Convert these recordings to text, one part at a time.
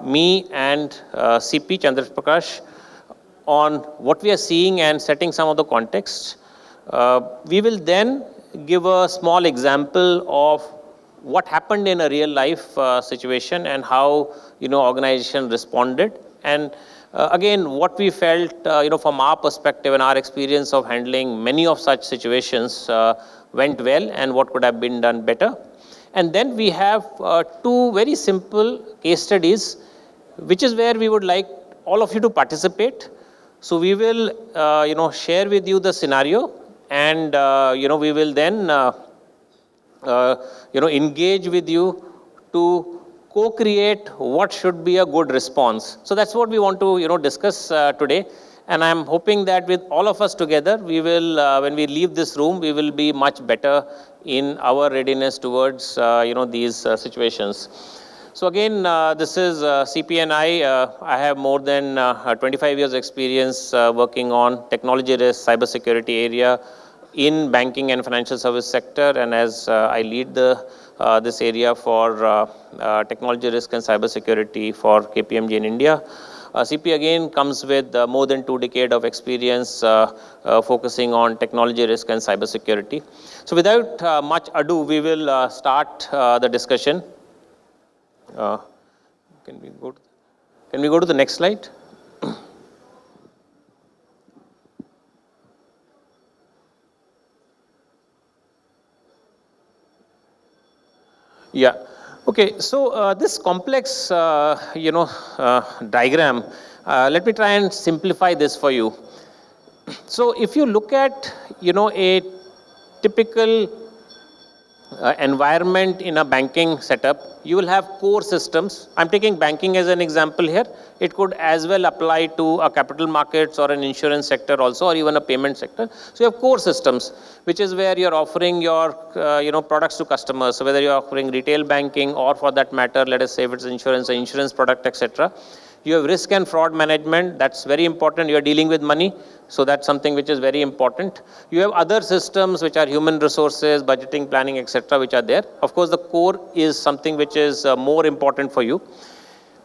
me and CP Chandra Prakash on what we are seeing and setting some of the context. We will then give a small example of what happened in a real life situation and how organization responded, and again what we felt from our perspective and our experience of handling many of such situations went well and what could have been done better. And then we have two very simple case studies, which is where we would like all of you to participate. So we will share with you the scenario, and we will then engage with you to co-create what should be a good response. So that's what we want to discuss today. And I'm hoping that with all of us together, we will, when we leave this room, we will be much better in our readiness towards these situations. So again, this is CP and I have more than 25 years experience working on technology risk, cybersecurity area in banking and financial service sector. And as I lead this area for technology risk and cybersecurity for KPMG in India. CP again comes with more than 2 decades of experience focusing on technology risk and cybersecurity. So without much ado, we will start the discussion. Can we go to the next slide? Yeah. Okay, so this complex, diagram, let me try and simplify this for you. So if you look at, a typical environment in a banking setup, you will have core systems. I'm taking banking as an example here. It could as well apply to a capital markets or an insurance sector also, or even a payment sector. So you have core systems, which is where you're offering your, products to customers. So whether you're offering retail banking or for that matter, let us say if it's insurance, an insurance product, etc. You have risk and fraud management. That's very important. You're dealing with money. So that's something which is very important. You have other systems which are human resources, budgeting, planning, etc., which are there. Of course, the core is something which is more important for you.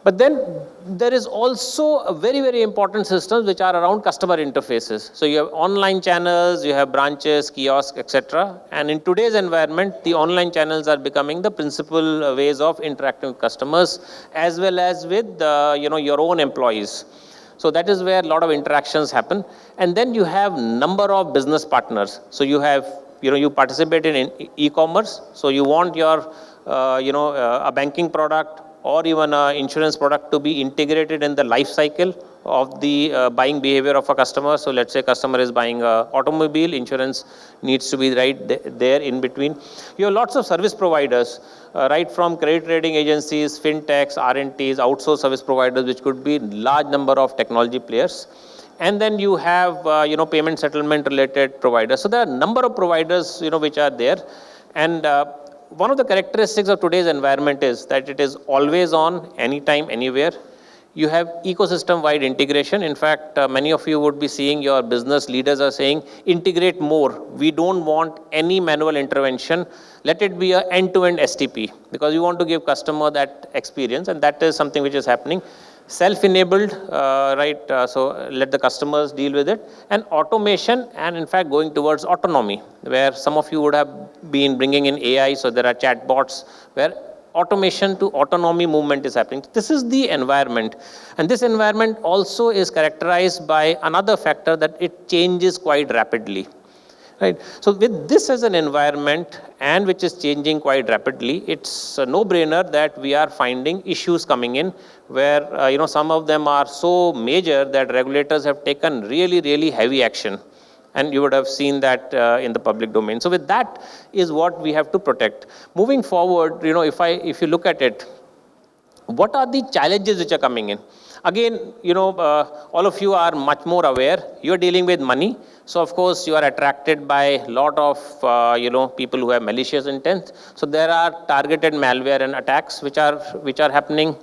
But then there is also a very, very important systems which are around customer interfaces. So you have online channels, you have branches, kiosks, etc. And in today's environment, the online channels are becoming the principal ways of interacting with customers, as well as with your own employees. So that is where a lot of interactions happen. And then you have number of business partners. So you have, you participate in e-commerce. So you want your, a banking product or even an insurance product to be integrated in the life cycle of the buying behavior of a customer. So let's say customer is buying an automobile, insurance needs to be right there in between. You have lots of service providers, right from credit rating agencies, fintechs, R&Ts, outsourced service providers, which could be large number of technology players. And then you have, payment settlement related providers. So there are a number of providers, which are there. And one of the characteristics of today's environment is that it is always on, anytime, anywhere. You have ecosystem-wide integration. In fact, many of you would be seeing your business leaders are saying, integrate more. We don't want any manual intervention. Let it be an end-to-end STP, because you want to give customer that experience, and that is something which is happening. Self-enabled, right? So let the customers deal with it. And automation, and in fact going towards autonomy, where some of you would have been bringing in AI. So there are chatbots where automation to autonomy movement is happening. This is the environment. And this environment also is characterized by another factor, that it changes quite rapidly. Right. So with this as an environment, and which is changing quite rapidly, it's a no-brainer that we are finding issues coming in where, some of them are so major that regulators have taken really, really heavy action. And you would have seen that in the public domain. So with that is what we have to protect. Moving forward, if you look at it, what are the challenges which are coming in? Again, all of you are much more aware. You're dealing with money. So of course you are attracted by a lot of, people who have malicious intent. So there are targeted malware and attacks which are happening.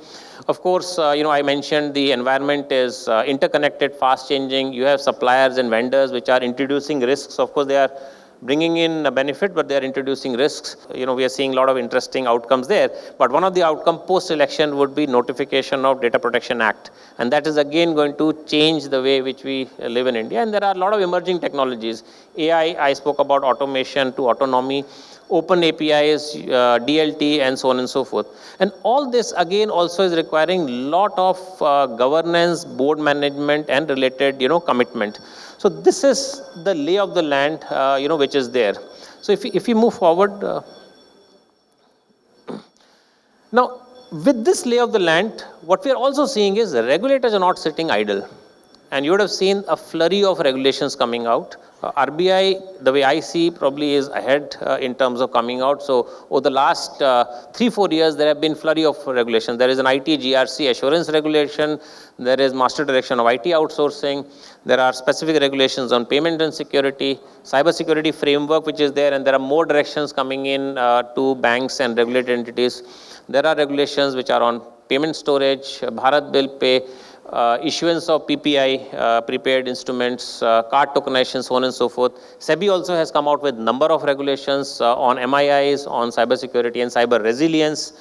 Of course, I mentioned the environment is interconnected, fast changing. You have suppliers and vendors which are introducing risks. Of course, they are bringing in a benefit, but they are introducing risks. We are seeing a lot of interesting outcomes there. But one of the outcome post-election would be notification of Data Protection Act. And that is again going to change the way which we live in India. And there are a lot of emerging technologies. AI, I spoke about automation to autonomy, open APIs, DLT, and so on and so forth. And all this again also is requiring lot of governance, board management, and related commitment. So this is the lay of the land, which is there. So if we move forward, now with this lay of the land, what we are also seeing is the regulators are not sitting idle. And you would have seen a flurry of regulations coming out. RBI, the way I see, probably is ahead in terms of coming out. So over the last 3-4 years, there have been flurry of regulations. There is an IT GRC assurance regulation. There is master direction of IT outsourcing. There are specific regulations on payment and security, cyber security framework, which is there, and there are more directions coming in to banks and regulated entities. There are regulations which are on payment storage, Bharat Bill Pay, issuance of PPI, prepaid instruments, card tokenization, so on and so forth. SEBI also has come out with number of regulations on MIIs, on cyber security and cyber resilience,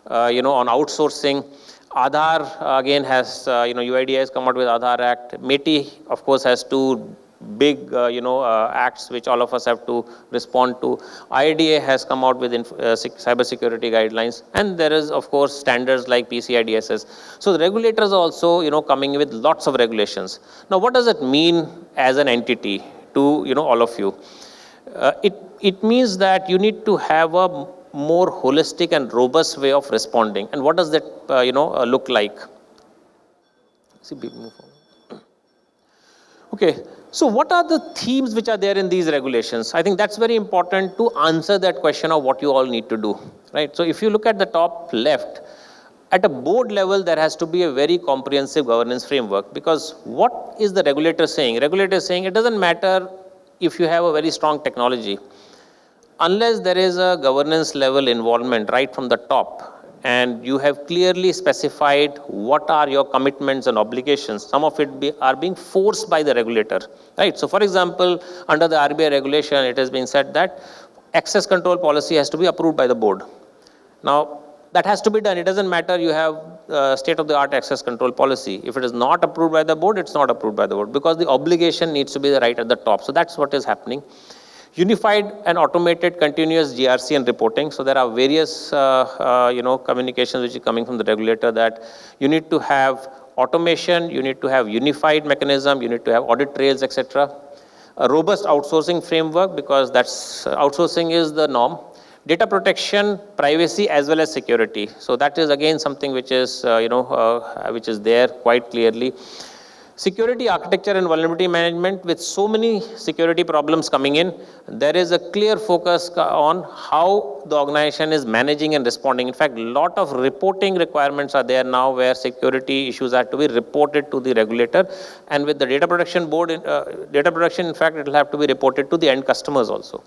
on outsourcing. Aadhaar again has, UIDAI has come out with Aadhaar Act. METI, of course, has two big, acts which all of us have to respond to. IIDA has come out with cyber security guidelines, and there is, of course, standards like PCI DSS. So the regulators are also, coming with lots of regulations. Now, what does it mean as an entity to, all of you? It means that you need to have a more holistic and robust way of responding. And what does that, look like? See, move forward. Okay. So what are the themes which are there in these regulations? I think that's very important to answer that question of what you all need to do, right? So if you look at the top left, at a board level, there has to be a very comprehensive governance framework, because what is the regulator saying? Regulator is saying it doesn't matter if you have a very strong technology, unless there is a governance level involvement right from the top, and you have clearly specified what are your commitments and obligations. Some of it are being forced by the regulator, right? So for example, under the RBI regulation, it has been said that access control policy has to be approved by the board. Now, that has to be done. It doesn't matter you have state-of-the-art access control policy. If it is not approved by the board, it's not approved by the board, because the obligation needs to be right at the top. So that's what is happening. Unified and automated continuous GRC and reporting. So there are various, communications which are coming from the regulator, that you need to have automation, you need to have unified mechanism, you need to have audit trails, etc. A robust outsourcing framework, because that's outsourcing is the norm. Data protection, privacy, as well as security. So that is again something which is, which is there quite clearly. Security architecture and vulnerability management, with so many security problems coming in, there is a clear focus on how the organization is managing and responding. In fact, a lot of reporting requirements are there now, where security issues are to be reported to the regulator. And with the data protection board, data protection, in fact, it will have to be reported to the end customers also.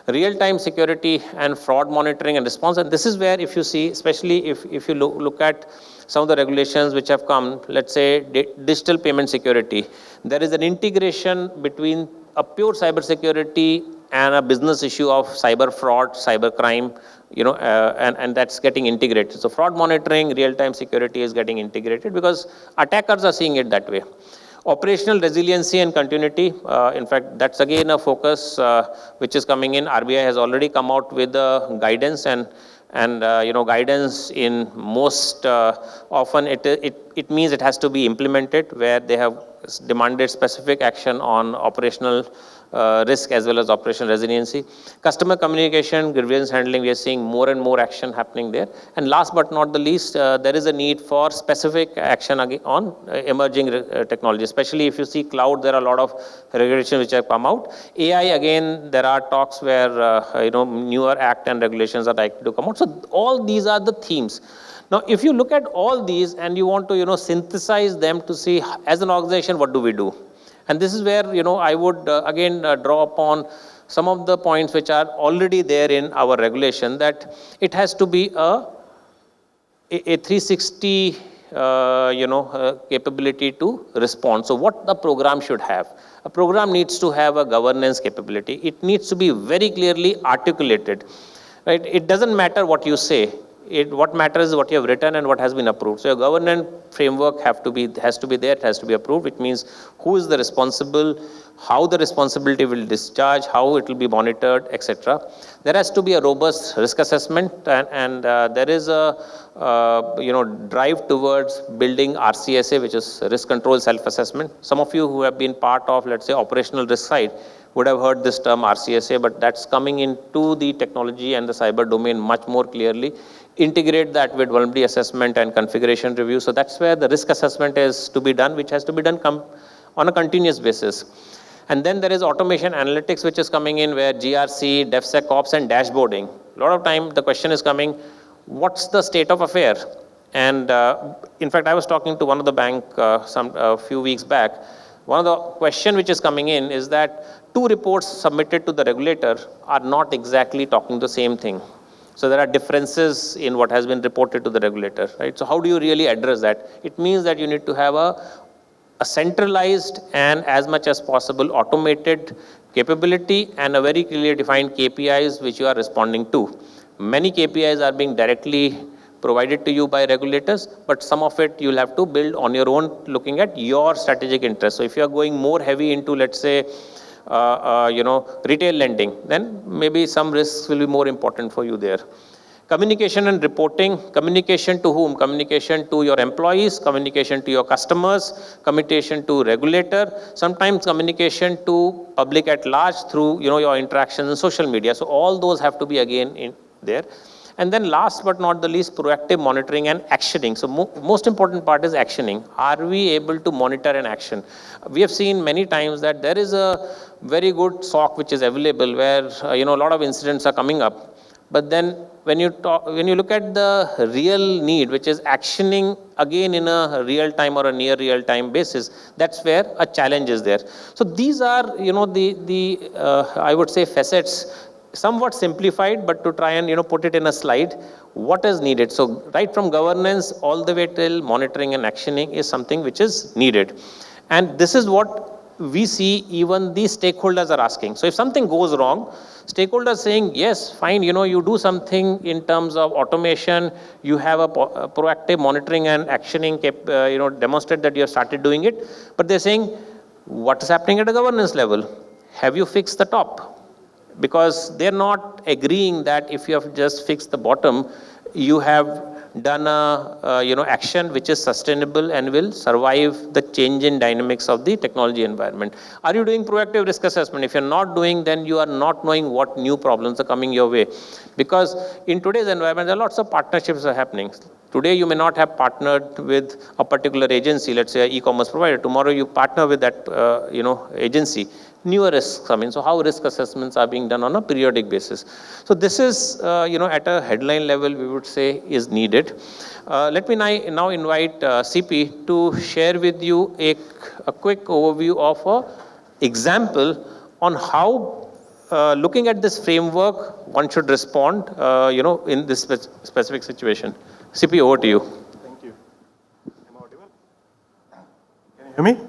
Real-time security and fraud monitoring and response. And this is where, if you see, especially if you look at some of the regulations which have come, let's say digital payment security, there is an integration between a pure cyber security and a business issue of cyber fraud, cyber crime, and that's getting integrated. So fraud monitoring, real-time security is getting integrated, because attackers are seeing it that way. Operational resiliency and continuity. In fact, that's again a focus which is coming in. RBI has already come out with the guidance, and guidance in most often it means it has to be implemented, where they have demanded specific action on operational risk as well as operational resiliency. Customer communication, grievance handling, we are seeing more and more action happening there. And last but not the least, there is a need for specific action on emerging technology, especially if you see cloud, there are a lot of regulations which have come out. AI, again, there are talks where, newer act and regulations are likely to come out. So all these are the themes. Now, if you look at all these and you want to, synthesize them to see, as an organization, what do we do? And this is where, I would again draw upon some of the points which are already there in our regulation, that it has to be a 360 capability to respond. So what the program should have? A program needs to have a governance capability. It needs to be very clearly articulated, right? It doesn't matter what you say. What matters is what you have written and what has been approved. So your governance framework has to be there, it has to be approved, which means who is the responsible, how the responsibility will discharge, how it will be monitored, etc. There has to be a robust risk assessment, and there is a drive towards building RCSA, which is risk control self-assessment. Some of you who have been part of, let's say, operational risk side would have heard this term RCSA, but that's coming into the technology and the cyber domain much more clearly. Integrate that with vulnerability assessment and configuration review. So that's where the risk assessment is to be done, which has to be done on a continuous basis. And then there is automation analytics, which is coming in, where GRC, DevSecOps, and dashboarding. A lot of time the question is coming, what's the state of affair? And in fact, I was talking to one of the bank a few weeks back. One of the question which is coming in is that 2 reports submitted to the regulator are not exactly talking the same thing. So there are differences in what has been reported to the regulator, right? So how do you really address that? It means that you need to have a centralized and as much as possible automated capability and a very clearly defined KPIs which you are responding to. Many KPIs are being directly provided to you by regulators, but some of it you'll have to build on your own looking at your strategic interests. So if you're going more heavy into, let's say, retail lending, then maybe some risks will be more important for you there. Communication and reporting, communication to whom? Communication to your employees, communication to your customers, communication to regulator, sometimes communication to public at large through, your interactions in social media. So all those have to be again in there. And then last but not the least, proactive monitoring and actioning. So most important part is actioning. Are we able to monitor and action? We have seen many times that there is a very good SOC which is available where, a lot of incidents are coming up. But then when you look at the real need, which is actioning again in a real time or a near real time basis, that's where a challenge is there. So these are, I would say facets, somewhat simplified, but to try and, put it in a slide, what is needed. So right from governance all the way till monitoring and actioning is something which is needed. And this is what we see even the stakeholders are asking. So if something goes wrong, stakeholders saying, yes, fine, you do something in terms of automation, you have a proactive monitoring and actioning, demonstrate that you have started doing it. But they're saying, what is happening at a governance level? Have you fixed the top? Because they're not agreeing that if you have just fixed the bottom, you have done a action which is sustainable and will survive the change in dynamics of the technology environment. Are you doing proactive risk assessment? If you're not doing, then you are not knowing what new problems are coming your way. Because in today's environment, there are lots of partnerships are happening. Today, you may not have partnered with a particular agency, let's say an e-commerce provider. Tomorrow, you partner with that, agency. Newer risks come in. So how risk assessments are being done on a periodic basis. So this is, at a headline level, we would say is needed. Let me now invite CP to share with you a quick overview of an example on how, looking at this framework, one should respond, in this specific situation. CP, over to you. Thank you. Am I audible? Can you hear me?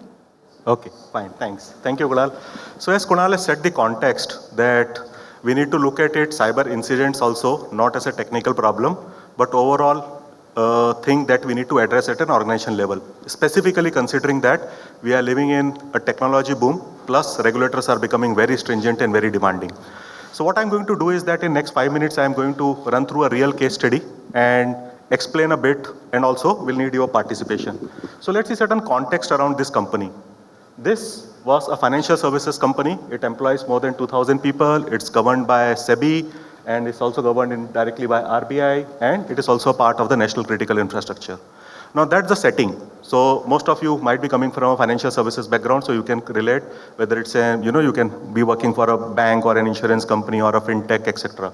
Okay, fine, thanks. Thank you, Kunal. So as Kunal has set the context that we need to look at it, cyber incidents also, not as a technical problem, but overall thing that we need to address at an organization level. Specifically considering that we are living in a technology boom, plus regulators are becoming very stringent and very demanding. So what I'm going to do is that in next 5 minutes, I'm going to run through a real case study and explain a bit, and also we'll need your participation. So let's see certain context around this company. This was a financial services company. It employs more than 2,000 people. It's governed by SEBI, and it's also governed indirectly by RBI, and it is also a part of the national critical infrastructure. Now that's the setting. So most of you might be coming from a financial services background, so you can relate whether it's you can be working for a bank or an insurance company or a fintech, etc.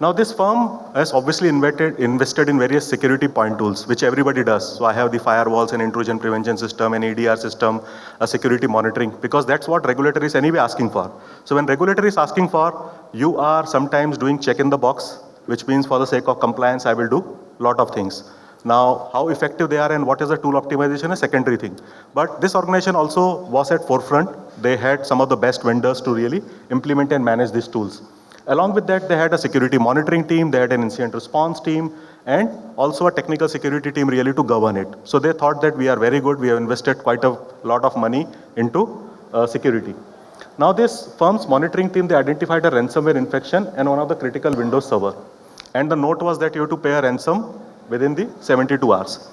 Now this firm has obviously invested in various security point tools, which everybody does. So I have the firewalls and intrusion prevention system, an EDR system, a security monitoring, because that's what regulator is anyway asking for. So when regulator is asking for, you are sometimes doing check in the box, which means for the sake of compliance, I will do lot of things. Now, how effective they are and what is the tool optimization is secondary thing. But this organization also was at forefront. They had some of the best vendors to really implement and manage these tools. Along with that, they had a security monitoring team, they had an incident response team, and also a technical security team really to govern it. So they thought that we are very good. We have invested quite a lot of money into security. Now this firm's monitoring team, they identified a ransomware infection and one of the critical Windows server. And the note was that you have to pay a ransom within the 72 hours.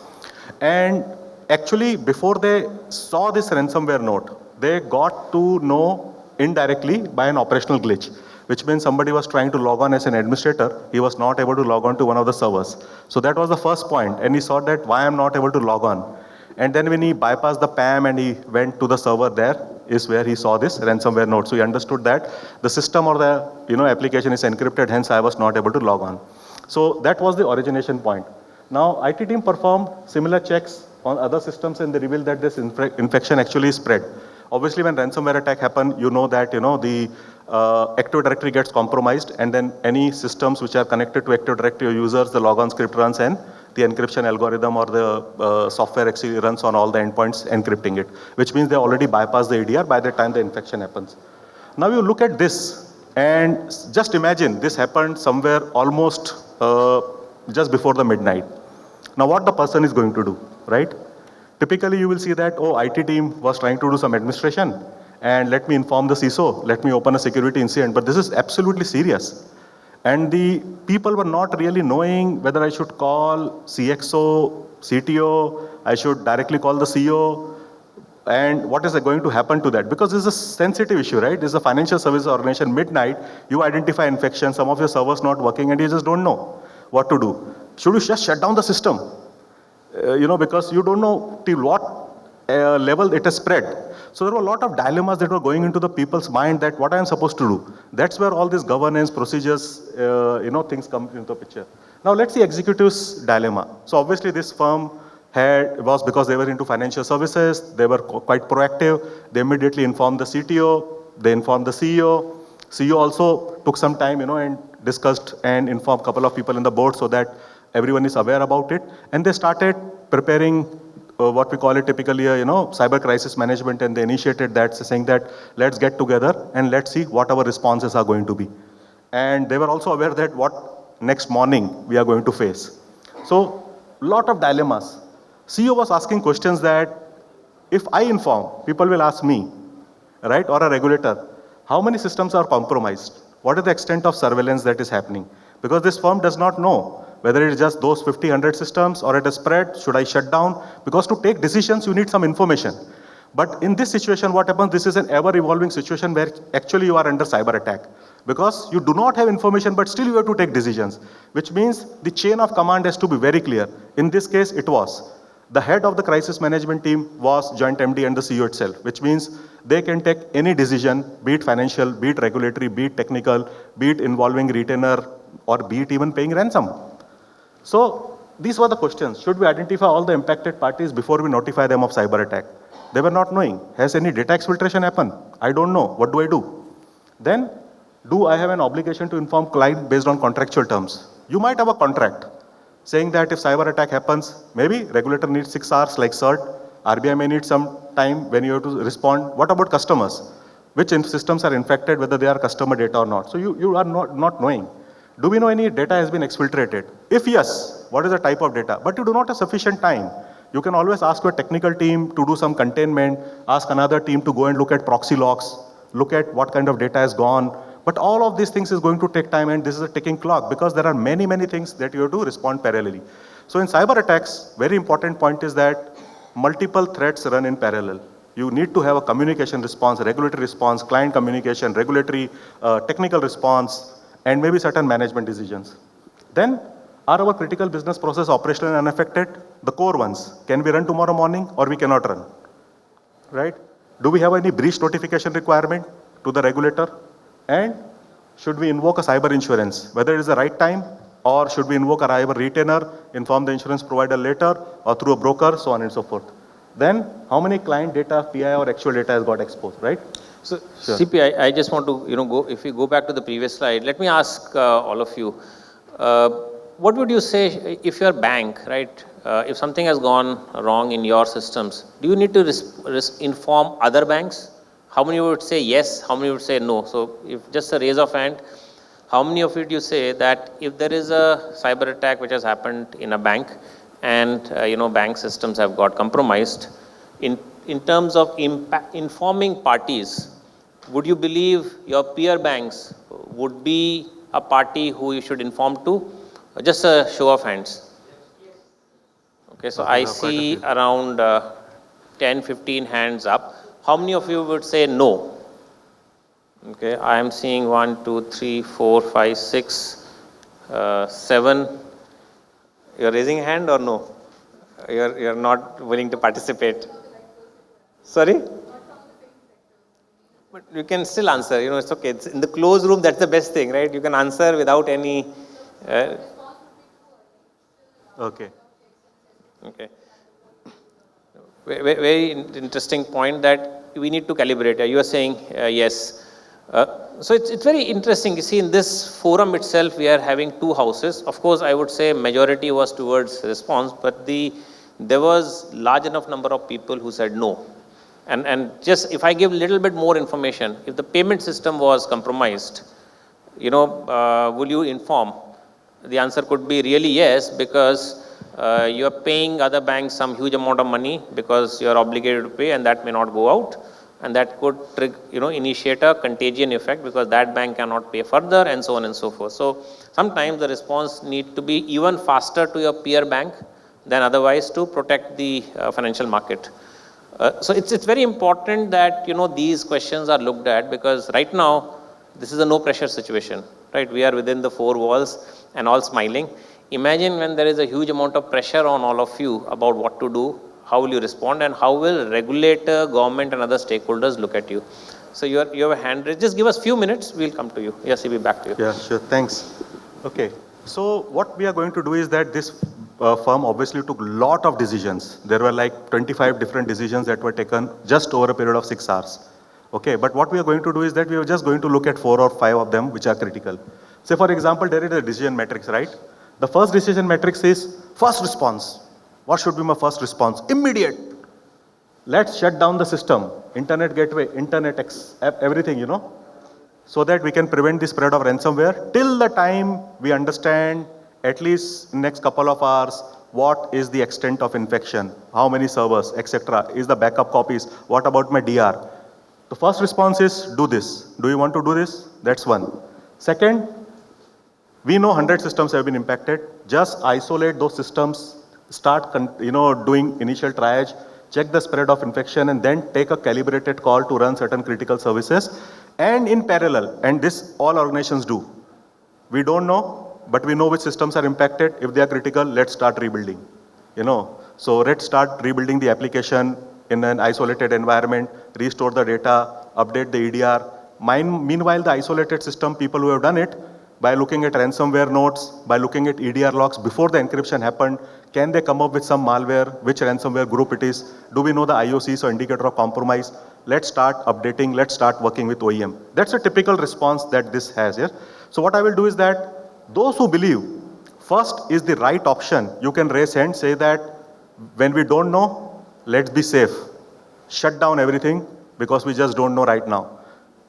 And actually, before they saw this ransomware note, they got to know indirectly by an operational glitch, which means somebody was trying to log on as an administrator. He was not able to log on to one of the servers. So that was the first point. And he saw that why I'm not able to log on. And then when he bypassed the PAM and he went to the server, there is where he saw this ransomware note. So he understood that the system or the application is encrypted, hence I was not able to log on. So that was the origination point. Now IT team performed similar checks on other systems and they revealed that this infection actually spread. Obviously when ransomware attack happen, you know that the Active Directory gets compromised and then any systems which are connected to Active Directory users, the logon script runs and the encryption algorithm or the software actually runs on all the endpoints encrypting it, which means they already bypass the ADR by the time the infection happens. Now you look at this and just imagine this happened somewhere almost just before the midnight. Now what the person is going to do, right? Typically you will see that, oh, IT team was trying to do some administration and let me inform the CISO, let me open a security incident, but this is absolutely serious. And the people were not really knowing whether I should call CXO, CTO, I should directly call the CEO, and what is going to happen to that? Because this is a sensitive issue, right? This is a financial service organization, midnight, you identify infection, some of your servers not working and you just don't know what to do. Should you just shut down the system? Because you don't know till what level it has spread. So there were a lot of dilemmas that were going into the people's mind that what I am supposed to do. That's where all these governance, procedures, things come into the picture. Now let's see executives' dilemma. So obviously this firm was because they were into financial services, they were quite proactive. They immediately informed the CTO, they informed the CEO. CEO also took some time, and discussed and informed a couple of people in the board so that everyone is aware about it. And they started preparing what we call it typically, cyber crisis management, and they initiated that, saying that let's get together and let's see what our responses are going to be. And they were also aware that what next morning we are going to face. So, lot of dilemmas. CEO was asking questions that if I inform, people will ask me, right, or a regulator, how many systems are compromised? What is the extent of surveillance that is happening? Because this firm does not know whether it is just those 50, 100 systems or it is spread, should I shut down? Because to take decisions, you need some information. But in this situation, what happens, this is an ever-evolving situation where actually you are under cyber attack. Because you do not have information, but still you have to take decisions, which means the chain of command has to be very clear. In this case, it was. The head of the crisis management team was joint MD and the CEO itself, which means they can take any decision, be it financial, be it regulatory, be it technical, be it involving retainer, or be it even paying ransom. So these were the questions. Should we identify all the impacted parties before we notify them of cyber attack? They were not knowing. Has any data exfiltration happened? I don't know. What do I do? Then, do I have an obligation to inform client based on contractual terms? You might have a contract saying that if cyber attack happens, maybe regulator needs 6 hours like CERT, RBI may need some time when you have to respond. What about customers? Which systems are infected, whether they are customer data or not? So you are not knowing. Do we know any data has been exfiltrated? If yes, what is the type of data? But you do not have sufficient time. You can always ask your technical team to do some containment, ask another team to go and look at proxy logs, look at what kind of data has gone. But all of these things is going to take time, and this is a ticking clock because there are many, many things that you have to respond parallelly. So in cyber attacks, very important point is that multiple threats run in parallel. You need to have a communication response, regulatory response, client communication, regulatory, technical response, and maybe certain management decisions. Then, are our critical business process operational and unaffected? The core ones. Can we run tomorrow morning or we cannot run? Right? Do we have any breach notification requirement to the regulator? And should we invoke a cyber insurance? Whether it is the right time or should we invoke a cyber retainer, inform the insurance provider later or through a broker, so on and so forth. Then, how many client data, PI or actual data has got exposed, right? So, sure. CP, I just want to, if we go back to the previous slide, let me ask all of you, what would you say if you're a bank, right? If something has gone wrong in your systems, do you need to inform other banks? How many would say yes? How many would say no? So if just a raise of hand, how many of it you say that if there is a cyber attack which has happened in a bank and bank systems have got compromised, in terms of informing parties, would you believe your peer banks would be a party who you should inform to? Just a show of hands. Okay, so Okay, I we have quite a see few. around 10, 15 hands up. How many of you would say no? Okay, I am seeing 1, 2, 3, 4, 5, 6, 7. You're raising a hand or no? You're not willing to participate. Sorry? But you can still answer. It's okay. It's in the closed room. That's the best thing, right? You can answer without any. Uh, Okay. okay. Very interesting point that we need to calibrate. You are saying yes. So it's very interesting. You see, in this forum itself, we are having two houses. Of course, I would say majority was towards response, but there was large enough number of people who said no. And just if I give a little bit more information, if the payment system was compromised, will you inform? The answer could be really yes, because you are paying other banks some huge amount of money because you are obligated to pay, and that may not go out, and that could initiate a contagion effect because that bank cannot pay further, and so on and so forth. So sometimes the response need to be even faster to your peer bank than otherwise to protect the financial market. So it's very important that these questions are looked at, because right now this is a no pressure situation, right? We are within the four walls and all smiling. Imagine when there is a huge amount of pressure on all of you about what to do, how will you respond, and how will regulator, government, and other stakeholders look at you. So you have a hand raised. Just give us few minutes. We'll come to you. Yes, we'll be back to you. Yeah, sure. Thanks. Okay. So what we are going to do is that this firm obviously took a lot of decisions. There were like 25 different decisions that were taken just over a period of 6 hours. Okay. But what we are going to do is that we are just going to look at 4 or 5 of them which are critical. Say, for example, there is a decision matrix, right? The first decision matrix is first response. What should be my first response? Immediate. Let's shut down the system, internet gateway, everything, so that we can prevent the spread of ransomware till the time we understand, at least next couple of hours, what is the extent of infection, how many servers, etc. Is the backup copies? What about my DR? The first response is do this. Do you want to do this? That's one. Second, we know 100 systems have been impacted. Just isolate those systems, start doing initial triage, check the spread of infection, and then take a calibrated call to run certain critical services. And in parallel, and this all organizations do, we don't know, but we know which systems are impacted. If they are critical, let's start rebuilding. So let's start rebuilding the application in an isolated environment, restore the data, update the EDR. Meanwhile, the isolated system, people who have done it, by looking at ransomware notes, by looking at EDR logs before the encryption happened, can they come up with some malware, which ransomware group it is? Do we know the IOCs or indicator of compromise? Let's start updating, let's start working with OEM. That's a typical response that this has here. So what I will do is that those who believe first is the right option, you can raise hand, say that when we don't know, let's be safe. Shut down everything because we just don't know right now.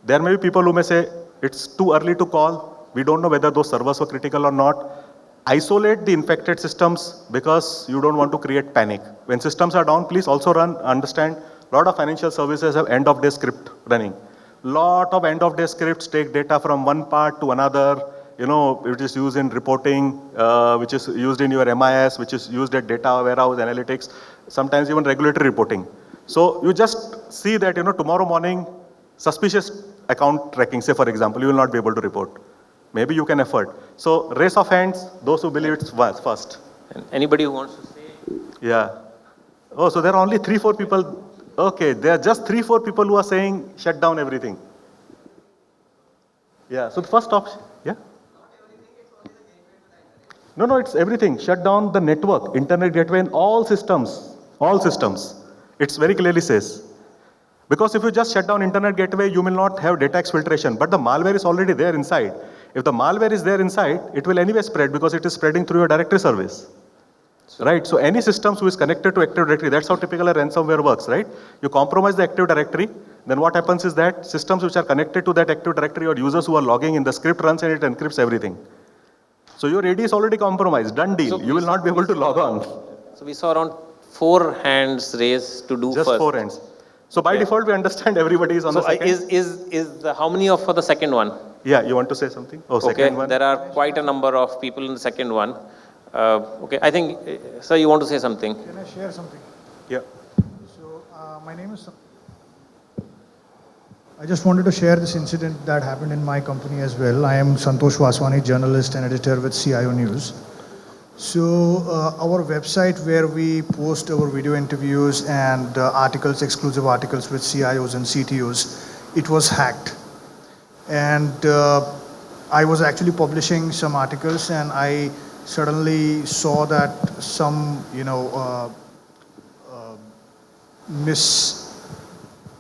There may be people who may say, it's too early to call. We don't know whether those servers were critical or not. Isolate the infected systems because you don't want to create panic. When systems are down, please also understand, a lot of financial services have end of day script running. Lot of end of day scripts take data from one part to another, which is used in reporting, which is used in your MIS, which is used at data warehouse analytics, sometimes even regulatory reporting. So you just see that, tomorrow morning, suspicious account tracking, say for example, you will not be able to report. Maybe you can afford. So raise of hands, those who believe it's first. And anybody who wants to say? Yeah. Oh, so there are only 3-4 people. Okay, there are just 3-4 people who are saying shut down everything. Yeah, so the first option, yeah? No, it's everything. Shut down the network, internet gateway in all systems. All systems. It's very clearly says. Because if you just shut down internet gateway, you will not have data exfiltration, but the malware is already there inside. If the malware is there inside, it will anyway spread because it is spreading through your directory service. Right, so any systems who is connected to Active Directory, that's how typical a ransomware works, right? You compromise the Active Directory, then what happens is that systems which are connected to that Active Directory or users who are logging in, the script runs and it encrypts everything. So your AD is already compromised, done deal. So you will not be able to log on. So we saw around 4 hands raised to do Just first. 4 hands. So by default, we understand everybody is on the second. How many of for the second one? Yeah, you want to say something? Oh, second one. There are quite a number of people in the second one. Okay, I think, sir, you want to say something? Can I share something? Yeah. So, my name is. I just wanted to share this incident that happened in my company as well. I am Santosh Vaswani, journalist and editor with CIO News. So, our website where we post our video interviews and articles, exclusive articles with CIOs and CTOs, it was hacked. And I was actually publishing some articles and I suddenly saw that some,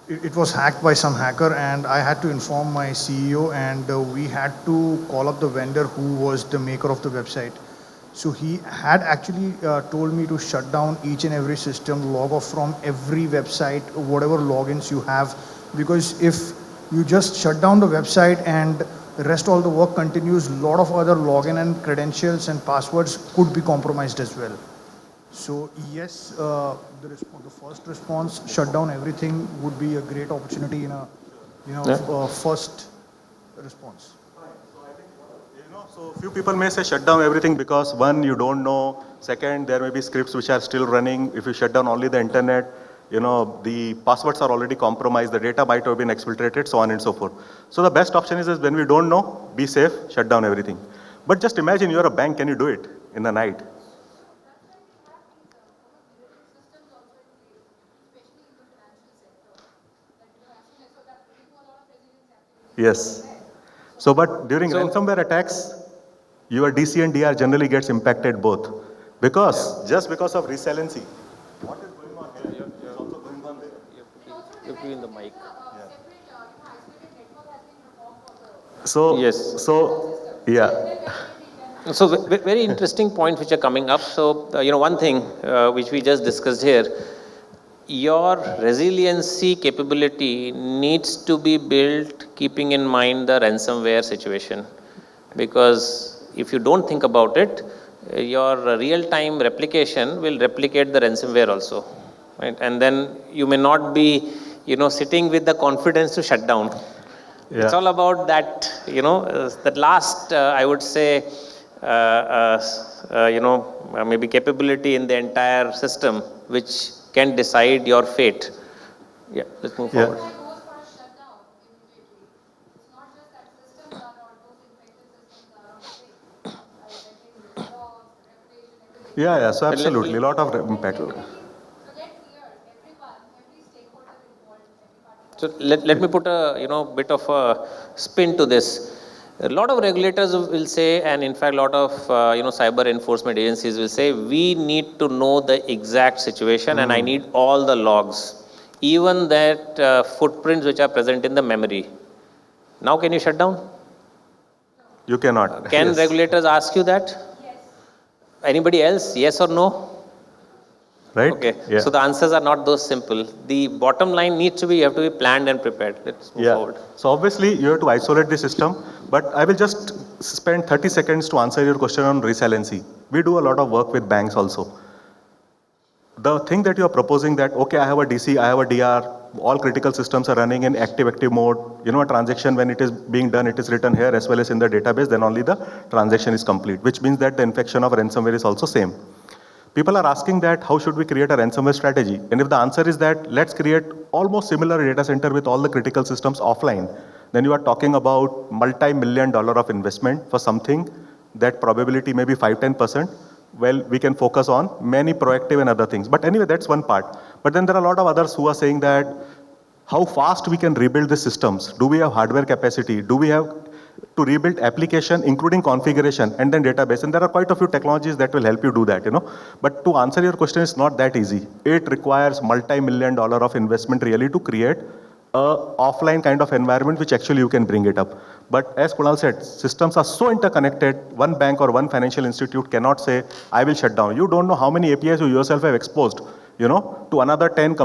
it was hacked by some hacker, and I had to inform my CEO, and we had to call up the vendor who was the maker of the website. So he had actually told me to shut down each and every system, log off from every website, whatever logins you have, because if you just shut down the website and the rest all the work continues, a lot of other login and credentials and passwords could be compromised as well. So yes, the first response, shut down everything, would be a great opportunity in a first response. So few people may say shut down everything because one, you don't know. Second, there may be scripts which are still running. If you shut down only the internet, the passwords are already compromised, the data might have been exfiltrated, so on and so forth. So the best option is when we don't know, be safe, shut down everything. But just imagine you're a bank, can you do it in the night? Yes. So, but during ransomware attacks, your DC and DR generally gets impacted both. Just because of resiliency. What is going on here? Is also going on there. You have to be in the mic. So, Yes. Yeah. So very interesting point which are coming up. So, one thing which we just discussed here, your resiliency capability needs to be built keeping in mind the ransomware situation. Because if you don't think about it, your real-time replication will replicate the ransomware also. Right? And then you may not be, sitting with the confidence to shut down. Yeah. It's all about that, that last, I would say, maybe capability in the entire system, which can decide your fate. Yeah, let's move forward. Yeah, so absolutely, a lot of impact. So let me put a bit of a spin to this. A lot of regulators will say, and in fact, a lot of cyber enforcement agencies will say, we need to know the exact situation, and I need all the logs, even that footprints which are present in the memory. Now, can you shut down? You cannot. Can Yes. regulators ask you that? Yes. Anybody else? Yes or no? Right? Okay. Yeah. So the answers are not those simple. The bottom line needs to be, you have to be planned and prepared. Let's move forward. So obviously you have to isolate the system, but I will just spend 30 seconds to answer your question on resiliency. We do a lot of work with banks also. The thing that you are proposing that, okay, I have a DC, I have a DR, all critical systems are running in active mode. A transaction when it is being done, it is written here as well as in the database, then only the transaction is complete, which means that the infection of ransomware is also same. People are asking that how should we create a ransomware strategy? And if the answer is that let's create almost similar data center with all the critical systems offline, then you are talking about multi-million-dollar of investment for something that probability may be 5-10%. Well, we can focus on many proactive and other things. But anyway, that's one part. But then there are a lot of others who are saying that how fast we can rebuild the systems. Do we have hardware capacity? Do we have to rebuild application, including configuration and then database? And there are quite a few technologies that will help you do that, But to answer your question, it's not that easy. It requires multi-million-dollar of investment really to create a offline kind of environment which actually you can bring it up. But as Kunal said, systems are so interconnected, one bank or one financial institute cannot say, I will shut down. You don't know how many APIs you yourself have exposed, to another 10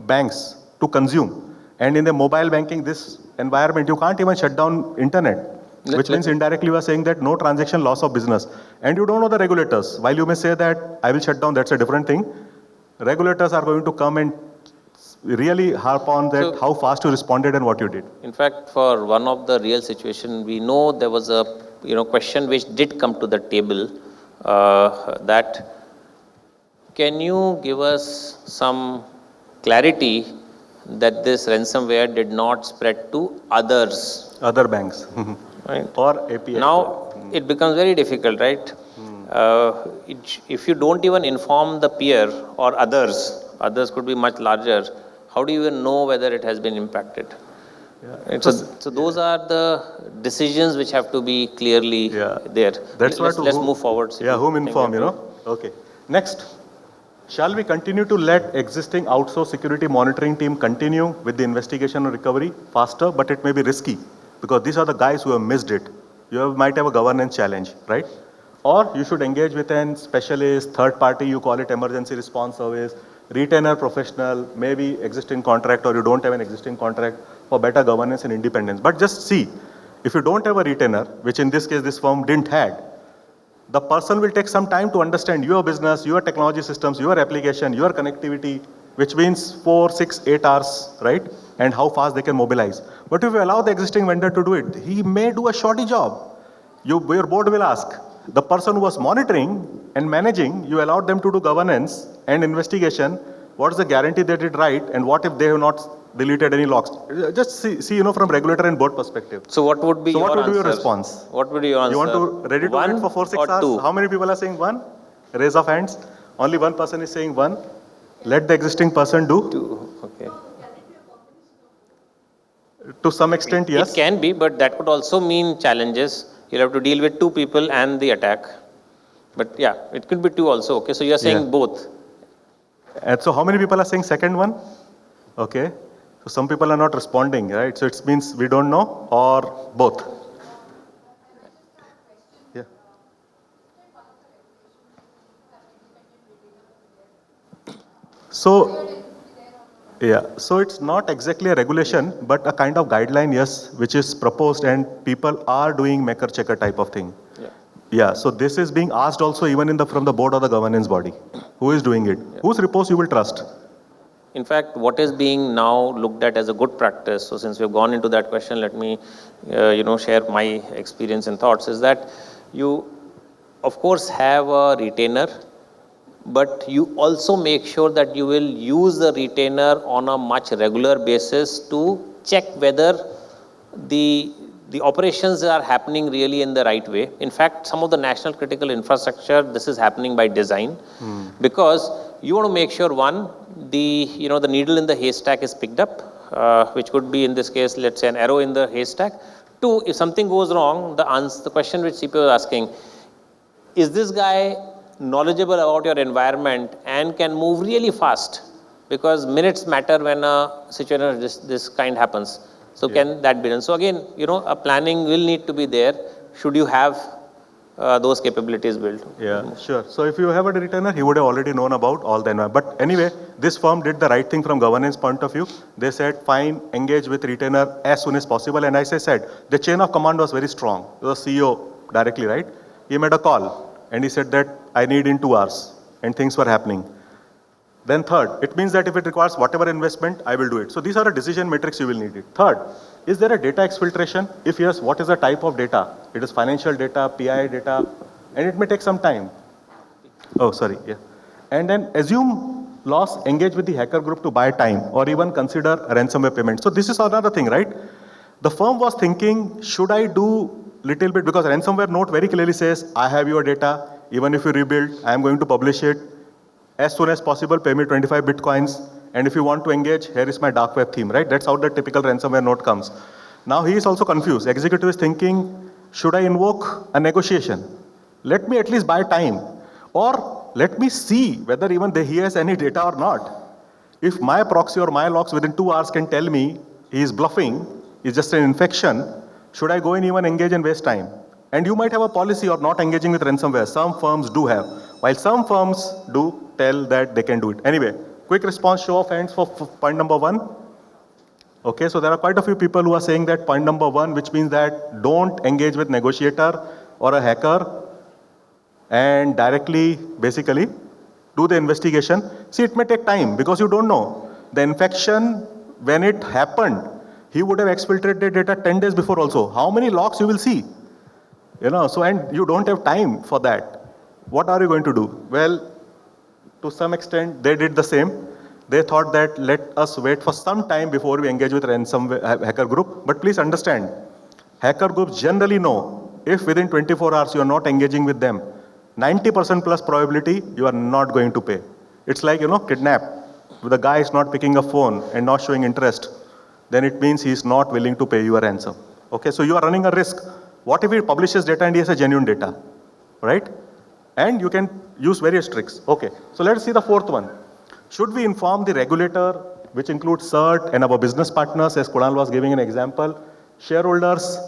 banks to consume. And in the mobile banking, this environment, you can't even shut down internet, which means indirectly you are saying that no transaction, loss of business. And you don't know the regulators. While you may say that I will shut down, that's a different thing. Regulators are going to come and really harp on that, how fast you responded and what you did. In fact, for one of the real situation, we know there was a question which did come to the table, that can you give us some clarity that this ransomware did not spread to others? Other banks. Right. Or API. Now it becomes very difficult, right? If you don't even inform the peer or others could be much larger. How do you even know whether it has been impacted? Right? So those are the decisions which have to be clearly there. That's let's move forward. Yeah, whom inform, Okay. Next. Shall we continue to let existing outsourced security monitoring team continue with the investigation and recovery faster, but it may be risky because these are the guys who have missed it. Might have a governance challenge, right? Or you should engage with an specialist, third party, you call it emergency response service, retainer professional, maybe existing contract or you don't have an existing contract for better governance and independence. But just see, if you don't have a retainer, which in this case this firm didn't had, the person will take some time to understand your business, your technology systems, your application, your connectivity, which means 4, 6, 8 hours, right? And how fast they can mobilize. But if you allow the existing vendor to do it, he may do a shoddy job. Your board will ask. The person who was monitoring and managing, you allowed them to do governance and investigation. What is the guarantee they did right? And what if they have not deleted any logs? Just see, from regulator and board perspective. So what would be your answer? Your response? What would be your answer? You want to ready to wait for 4, 6 hours? Two? How many people are saying 1? Raise of hands. Only one person is saying 1. Let the existing person do. 2. Okay. To some extent, yes. It can be, but that could also mean challenges. You'll have to deal with 2 people and the attack. But yeah, it could be 2 also. Okay, so you're saying both. And so how many people are saying second one? Okay. So some people are not responding, right? So it means we don't know or both. Yeah. So, so it's not exactly a regulation, but a kind of guideline, yes, which is proposed and people are doing maker checker type of thing. Yeah, so this is being asked also even from the board or the governance body. Who is doing it? Whose reports you will trust? In fact, what is being now looked at as a good practice, so since we've gone into that question, let me, share my experience and thoughts, is that you, of course, have a retainer, but you also make sure that you will use the retainer on a much regular basis to check whether the operations are happening really in the right way. In fact, some of the national critical infrastructure, this is happening by design, because you want to make sure, one, the needle in the haystack is picked up, which could be in this case, let's say an arrow in the haystack. 2, if something goes wrong, the question which CPO is asking, is this guy knowledgeable about your environment and can move really fast? Because minutes matter when a situation of this kind happens. So can that be done? So again, a planning will need to be there. Should you have those capabilities built? Yeah, sure. So if you have a retainer, he would have already known about all the environment. But anyway, this firm did the right thing from governance point of view. They said, fine, engage with retainer as soon as possible. And as I said, the chain of command was very strong. The CEO directly, right? He made a call and he said that I need in 2 hours, and things were happening. Then third, it means that if it requires whatever investment, I will do it. So these are the decision metrics you will need it. Third, is there a data exfiltration? If yes, what is the type of data? It is financial data, PI data, and it may take some time. Oh, sorry, yeah. And then assume loss, engage with the hacker group to buy time, or even consider a ransomware payment. So this is another thing, right? The firm was thinking, should I do little bit, because ransomware note very clearly says, I have your data, even if you rebuild, I am going to publish it. As soon as possible, pay me 25 bitcoins. And if you want to engage, here is my dark web theme, right? That's how the typical ransomware note comes. Now he is also confused. Executive is thinking, should I invoke a negotiation? Let me at least buy time. Or let me see whether even he has any data or not. If my proxy or my logs within 2 hours can tell me he is bluffing, it's just an infection, Should I go and even engage and waste time? And you might have a policy of not engaging with ransomware. Some firms do have, while some firms do tell that they can do it. Anyway, quick response, show of hands for point number 1. Okay, so there are quite a few people who are saying that point number 1, which means that don't engage with negotiator or a hacker and directly, basically, do the investigation. See, it may take time because you don't know. The infection, when it happened, he would have exfiltrated data 10 days before also. How many logs you will see? So and you don't have time for that. What are you going to do? Well, to some extent, they did the same. They thought that let us wait for some time before we engage with ransomware hacker group. But please understand, hacker groups generally know if within 24 hours you are not engaging with them, 90% plus probability you are not going to pay. It's like, kidnap. If the guy is not picking a phone and not showing interest, then it means he is not willing to pay you a ransom. Okay, so you are running a risk. What if he publishes data and he has a genuine data, right? And you can use various tricks. Okay, so let's see the fourth one. Should we inform the regulator, which includes CERT and our business partners, as Kunal was giving an example, shareholders,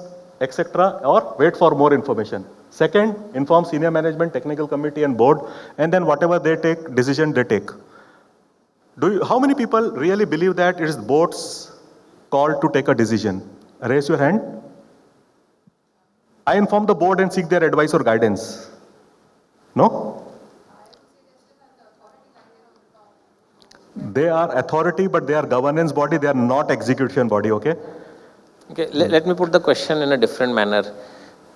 etc., or wait for more information? Second, inform senior management, technical committee and board, and then whatever they take, decision they take. How many people really believe that it is board's call to take a decision? Raise your hand. I inform the board and seek their advice or guidance. No? They are authority, but they are governance body. They are not execution body, okay? Okay, let me put the question in a different manner.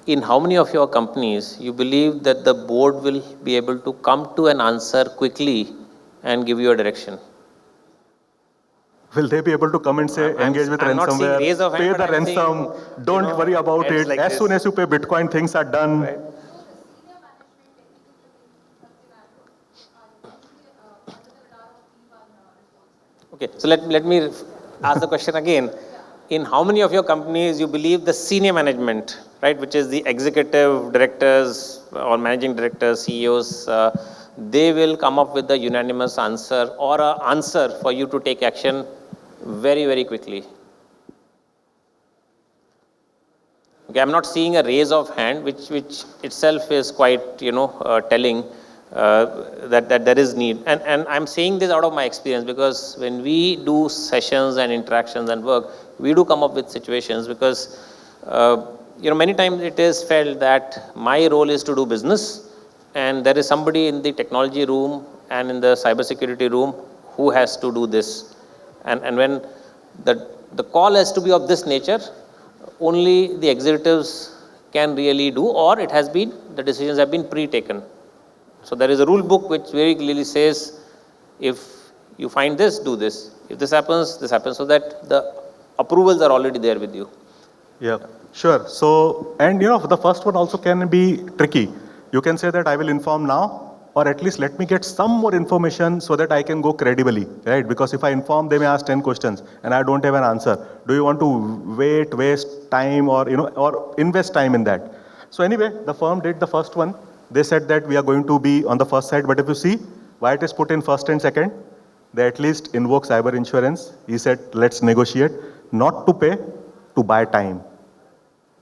In how many of your companies you believe that the board will be able to come to an answer quickly and give you a direction? Will they be able to come and say, engage with I'm not seeing raise of ransomware, hand, pay but the I'm seeing, ransom, don't worry about heads it. like As this. soon as you pay Bitcoin, things are done. Right. Okay, so let me ask the question again. In how many of your companies you believe the senior management, right, which is the executive directors or managing directors, CEOs, they will come up with the unanimous answer or an answer for you to take action very, very quickly? Okay, I'm not seeing a raise of hand, which itself is quite, telling that there is need. And I'm saying this out of my experience because when we do sessions and interactions and work, we do come up with situations because, many times it is felt that my role is to do business and there is somebody in the technology room and in the cybersecurity room who has to do this. And when the call has to be of this nature, only the executives can really do, or the decisions have been pre-taken. So there is a rule book which very clearly says, if you find this, do this. If this happens, so that the approvals are already there with you. Yeah, sure. So, and the first one also can be tricky. You can say that I will inform now, or at least let me get some more information so that I can go credibly, right? Because if I inform, they may ask 10 questions and I don't have an answer. Do you want to waste time or, or invest time in that? So anyway, the firm did the first one. They said that we are going to be on the first side, but if you see why it is put in first and second, they at least invoke cyber insurance. He said, let's negotiate, not to pay, to buy time.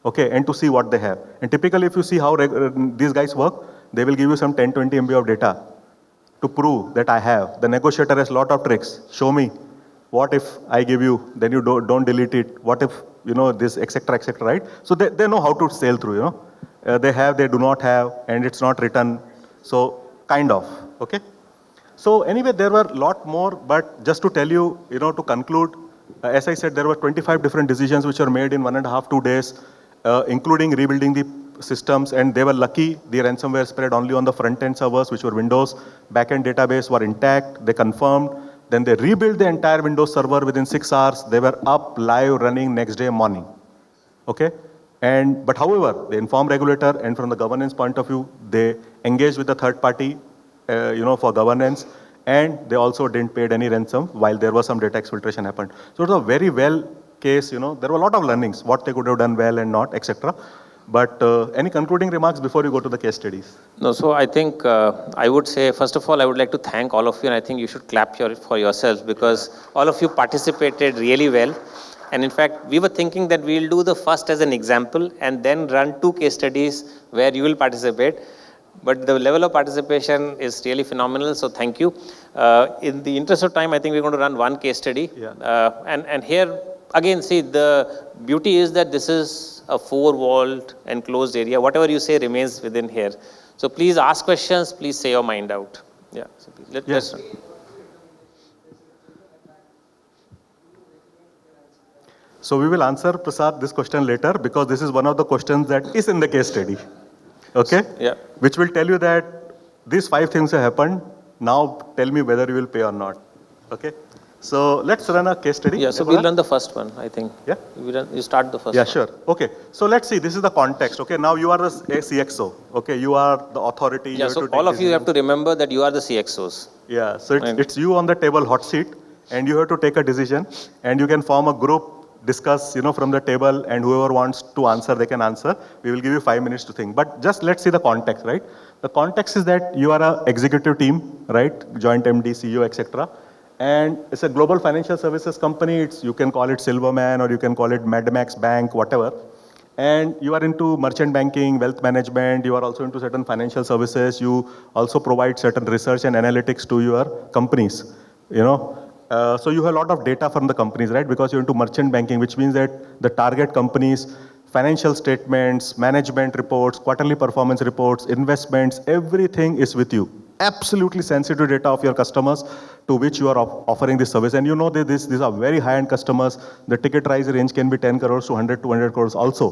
Okay, and to see what they have. And typically, if you see how these guys work, they will give you some 10, 20 MB of data to prove that I have. The negotiator has a lot of tricks. Show me. What if I give you, then you don't delete it? What if, this, etc., right? So they know how to sail through, they have, they do not have, and it's not written. So, kind of, okay? So, anyway, there were a lot more, but just to tell you, to conclude, as I said, there were 25 different decisions which were made in 1.5, 2 days, including rebuilding the systems, and they were lucky. The ransomware spread only on the front-end servers, which were Windows. Back-end database were intact. They confirmed. Then they rebuilt the entire Windows server within 6 hours. They were up, live, running next day morning. Okay? But however, they informed regulator, and from the governance point of view, they engaged with the third party, for governance, and they also didn't pay any ransom while there was some data exfiltration happened. So it was a very well case, there were a lot of learnings, what they could have done well and not, etc. But any concluding remarks before you go to the case studies? No, so I think I would say, first of all, I would like to thank all of you, and I think you should clap for yourselves because all of you participated really well. And in fact, we were thinking that we'll do the first as an example and then run 2 case studies where you will participate. But the level of participation is really phenomenal, so thank you. In the interest of time, I think we're going to run 1 case study. Yeah. And here, again, see, the beauty is that this is a 4-walled enclosed area. Whatever you say remains within here. So please ask questions, please say your mind out. Yeah. So please, let's. So we will answer, Prasad, this question later because this is one of the questions that is in the case study. Okay? Yeah. Which will tell you that these 5 things have happened. Now tell me whether you will pay or not. Okay? So let's run a case study. Yeah, so we'll run the first one, I think. Yeah? You start the first Yeah, one. sure. Okay. So let's see. This is the context. Okay. Now you are a CXO. Okay. You are the authority. Yeah, so all of you have to remember that you are the CXOs. Yeah. So it's you on the table, hot seat, and you have to take a decision. And you can form a group, discuss, from the table, and whoever wants to answer, they can answer. We will give you 5 minutes to think. But just let's see the context, right? The context is that you are an executive team, right? Joint MD, CEO, etc. And it's a global financial services company. You can call it Silverman or you can call it Mad Max Bank, whatever. And you are into merchant banking, wealth management. You are also into certain financial services. You also provide certain research and analytics to your companies, So you have a lot of data from the companies, right? Because you're into merchant banking, which means that the target companies, financial statements, management reports, quarterly performance reports, investments, everything is with you. Absolutely sensitive data of your customers to which you are offering this service. And you know that these are very high-end customers. The ticket price range can be 10 crores to 100, 200 crores also,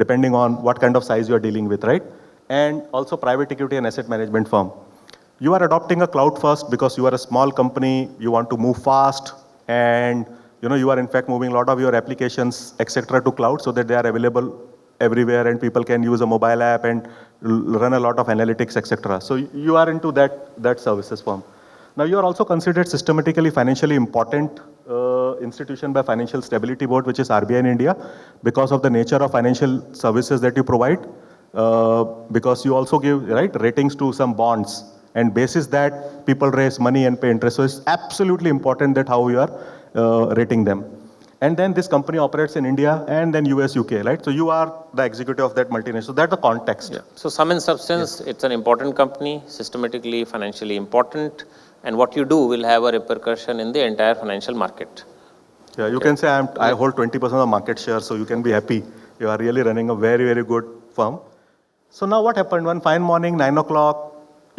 depending on what kind of size you are dealing with, right? And also private equity and asset management firm. You are adopting a cloud first because you are a small company, you want to move fast, and you are in fact moving a lot of your applications, etc. to cloud so that they are available everywhere and people can use a mobile app and run a lot of analytics, etc. So you are into that services firm. Now you are also considered systematically financially important institution by Financial Stability Board, which is RBI in India, because of the nature of financial services that you provide, because you also give ratings to some bonds. And basis that people raise money and pay interest. So it's absolutely important that how you are rating them. And then this company operates in India and then US, UK, right? So you are the executive of that multinational. So that's the context. Yeah. So sum and substance, It's an important company, systematically, financially important. And what you do will have a repercussion in the entire financial market. Yeah, you can say I hold 20% of the market share, so you can be happy. You are really running a very, very good firm. So now what happened? One fine morning, 9 o'clock,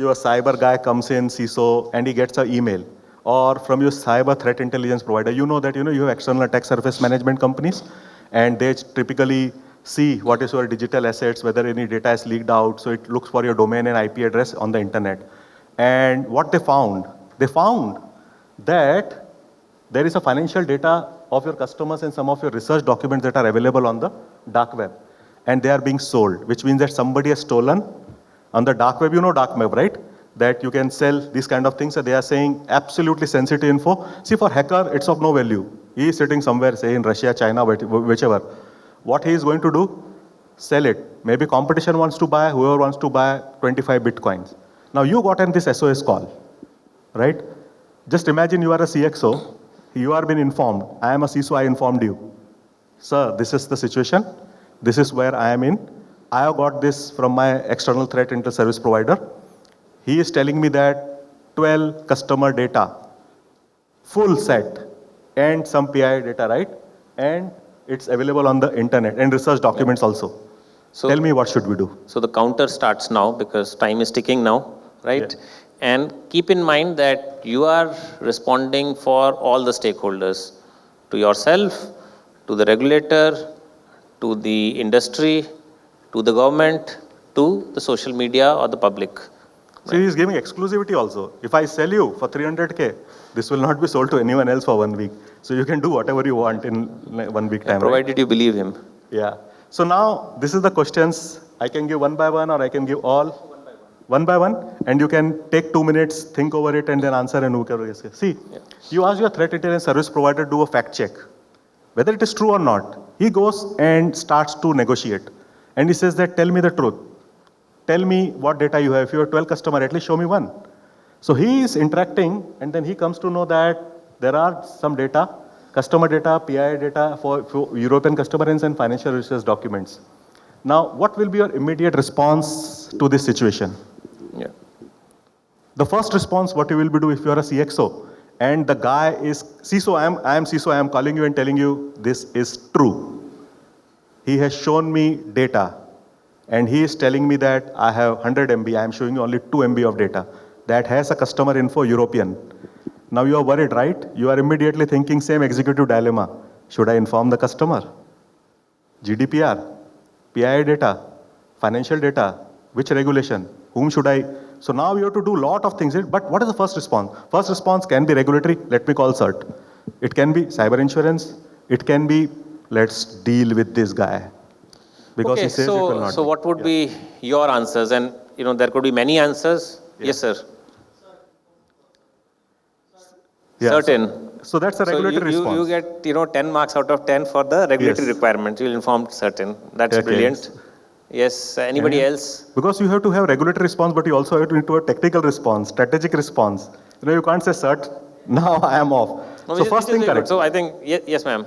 your cyber guy comes in, CISO, and he gets an email. Or from your cyber threat intelligence provider, you know that you have external attack surface management companies, and they typically see what is your digital assets, whether any data is leaked out. So it looks for your domain and IP address on the internet. And what they found that there is a financial data of your customers and some of your research documents that are available on the dark web, and they are being sold, which means that somebody has stolen. On the dark web, dark web, right? That you can sell these kind of things. So they are saying absolutely sensitive info. See, for hacker, it's of no value. He is sitting somewhere, say in Russia, China, whichever. What he is going to do? Sell it. Maybe competition wants to buy, whoever wants to buy 25 bitcoins. Now you got in this SOS call, right? Just imagine you are a CXO. You are being informed. I am a CISO, I informed you. Sir, this is the situation. This is where I am in. I have got this from my external threat intel service provider. He is telling me that 12 customer data, full set, and some PI data, right? And it's available on the internet and research documents also. So tell me, what should we do? So the counter starts now because time is ticking now, right? Yeah. And keep in mind that you are responding for all the stakeholders, to yourself, to the regulator, to the industry, to the government, to the social media or the public. So he is giving exclusivity also. If I sell you for 300K, this will not be sold to anyone else for 1 week. So you can do whatever you want in 1 week time. Provided you believe him. Yeah. So now this is the questions. I can give one by one or I can give all. One by one. And you can take 2 minutes, think over it and then answer and who can say. See, you ask your threat intelligence service provider to do a fact check. Whether it is true or not. He goes and starts to negotiate. And he says that, tell me the truth. Tell me what data you have. If you have 12 customers, at least show me one. So he is interacting and then he comes to know that there are some data customer data, PI data for European customer ends and financial research documents. Now, what will be your immediate response to this situation? Yeah. The first response, what you will be do if you are a CXO, and the guy is CISO, I am CISO, I am calling you and telling you this is true. He has shown me data, and he is telling me that I have 100 MB, I am showing you only 2 MB of data that has a customer info European. Now you are worried, right? You are immediately thinking same executive dilemma. Should I inform the customer? GDPR, PII data, financial data, which regulation, whom should I? So now you have to do a lot of things. But what is the first response? First response can be regulatory, let me call CERT. It can be cyber insurance. It can be, let's deal with this guy. Because Okay, he says it will not so be. what would be your answers? And, there could be many answers. Yeah. Yes, sir. Yeah, Certain. So that's a regulatory you response. get, 10 marks out of 10 for the regulatory Yes. requirements. You'll inform certain. That's Okay. brilliant. Yes. Anybody else? Because you have to have regulatory response, but you also have to into a technical response, strategic response. You can't say CERT, now I am off. No, So which first is thing very good. correct. So I think, yes, ma'am.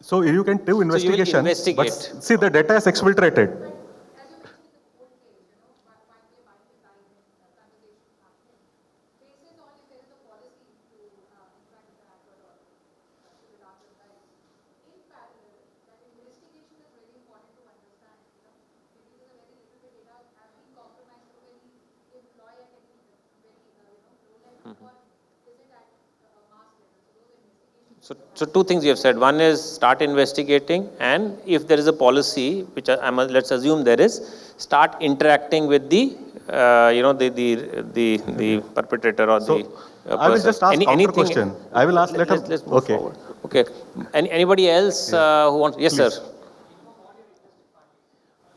So you can do So you will investigation, investigate. but see the data is exfiltrated. So two things you have said. One is start investigating, and if there is a policy, which let's assume there is, start interacting with the the perpetrator or the person. I will just ask counter Anything. question. I will ask. Let's move forward. Okay. Anybody else who wants? Yes, Please. sir.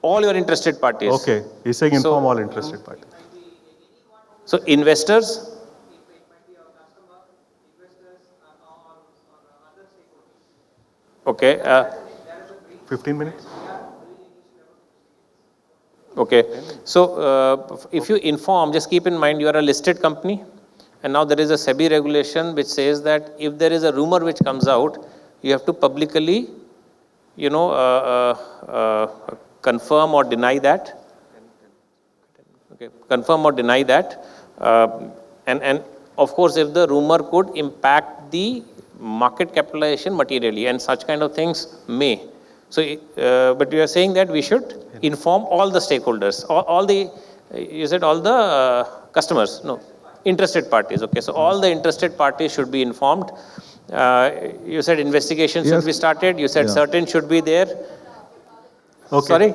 All your interested parties. Okay, he's saying inform all interested parties. So investors. Okay. 15 minutes. Okay. So if you inform, just keep in mind you are a listed company, and now there is a SEBI regulation which says that if there is a rumor which comes out, you have to publicly, confirm or deny that. Okay. Confirm or deny that, and of course, if the rumor could impact the market capitalization materially, and such kind of things may. So, but you are saying that we should inform all the stakeholders, all the, you said all the customers, no, interested parties. Okay, so all the interested parties should be informed. You said investigation should be started. You said certain should be there. Okay. Sorry?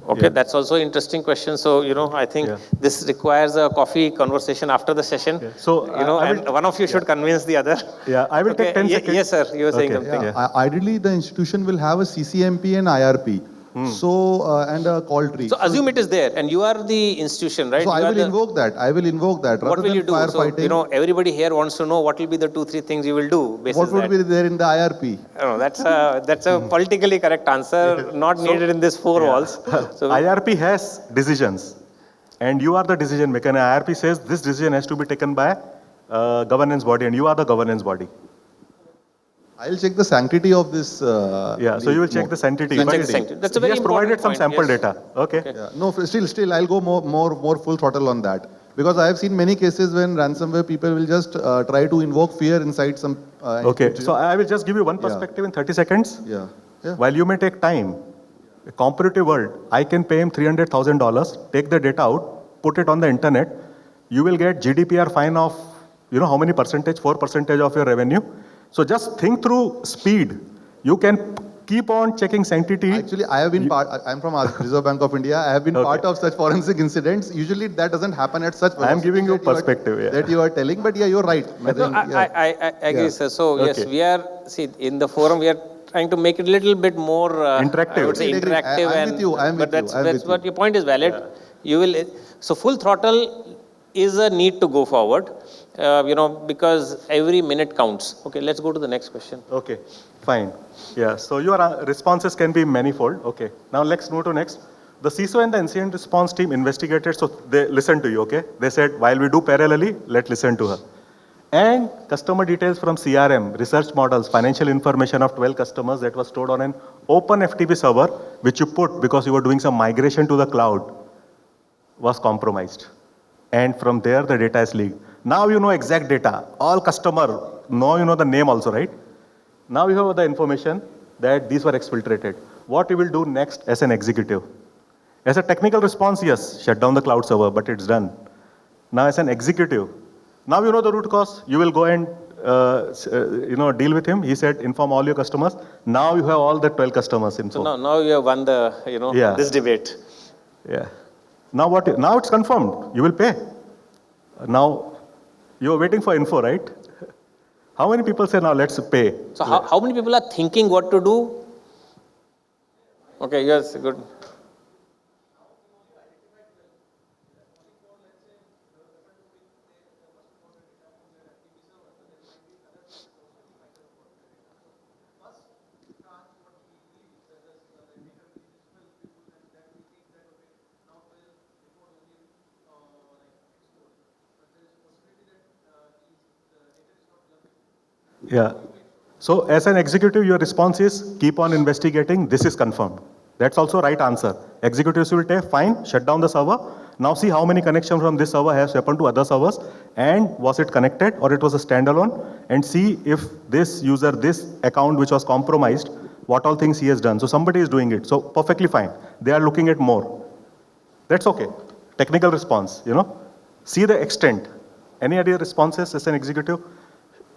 Okay, that's also an interesting question. So, I think this requires a coffee conversation after the session. Yeah. So, and one of you should convince the other. Yeah, I will take 10 seconds. Yes, sir, you were saying Okay. something. Yeah. Ideally, the institution will have a CCMP and IRP. So, and a call tree. So, assume it is there, and you are the institution, right? So I will invoke that. I will invoke that. What Rather will you than do? So, firefighting, everybody here wants to know what will be the 2-3 things you will do. what would be there in the IRP? No, that's a politically correct answer, not needed in this four walls. So, IRP has decisions, and you are the decision maker. And IRP says this decision has to be taken by governance body, and you are the governance body. I'll check the sanctity of this. So you will check the sanctity. Check But the sanctity. That's a very he has provided important some point, sample yes. data. Okay. Yeah. No, still, I'll go more full throttle on that. Because I have seen many cases when ransomware people will just try to invoke fear inside some. Okay. So I will just give you one perspective in 30 seconds. Yeah. While you may take time, a competitive world, I can pay him $300,000, take the data out, put it on the internet. You will get GDPR fine of, how many percentage? 4% of your revenue. So just think through speed. You can keep on checking sanctity. Actually, I have been I'm from Reserve Bank of India. I have been part of such forensic incidents. Usually that doesn't happen at such. I am giving you perspective. That you are telling, but you're right. I agree, sir. So, yes, we are, in the forum, we are trying to make it a little bit more interactive. I would say interactive. I'm with you. But that's what your point is valid. You will, so full throttle, is a need to go forward, because every minute counts. Okay, let's go to the next question. Okay, fine. Yeah, so your responses can be manifold. Okay, now let's move to next. The CISO and the incident response team investigated, so they listened to you, okay? They said, while we do parallelly, let's listen to her. And customer details from CRM, research models, financial information of 12 customers that was stored on an open FTP server, which you put because you were doing some migration to the cloud, was compromised. And from there, the data is leaked. Now you know exact data. All customer, now you know the name also, right? Now you have the information that these were exfiltrated. What you will do next as an executive? As a technical response, yes, shut down the cloud server, but it's done. Now as an executive, now you know the root cause. You will go and deal with him. He said, inform all your customers. Now you have all the 12 customers info. So now you have won the, Yeah. this debate. Yeah. Now what? Now it's confirmed. You will pay. Now you are waiting for info, right? How many people say now let's pay? So how many people are thinking what to do? Okay, yes, good. Yeah. So as an executive, your response is keep on investigating. This is confirmed. That's also right answer. Executives will take fine, shut down the server. Now see how many connections from this server has happened to other servers, and was it connected or it was a standalone, and see if this user, this account which was compromised, what all things he has done. So somebody is doing it. So perfectly fine. They are looking at more. That's okay. Technical response, See the extent. Any other responses as an executive?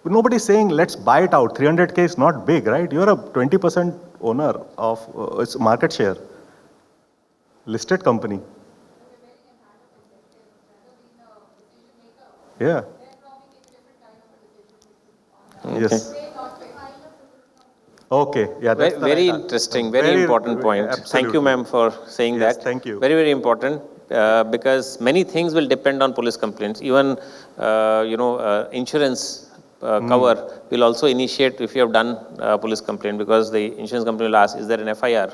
Nobody is saying let's buy it out. 300K is not big, right? You're a 20% owner of its market share. Listed company. Yeah. Yes. Okay. Yeah. That's the Very right interesting, very important point. Thank you, absolutely. ma'am, for saying Yes, that. thank you. Very, very important, because many things will depend on police complaints. Even, insurance cover will also initiate if you have done police complaint, because the insurance company will ask, is there an FIR?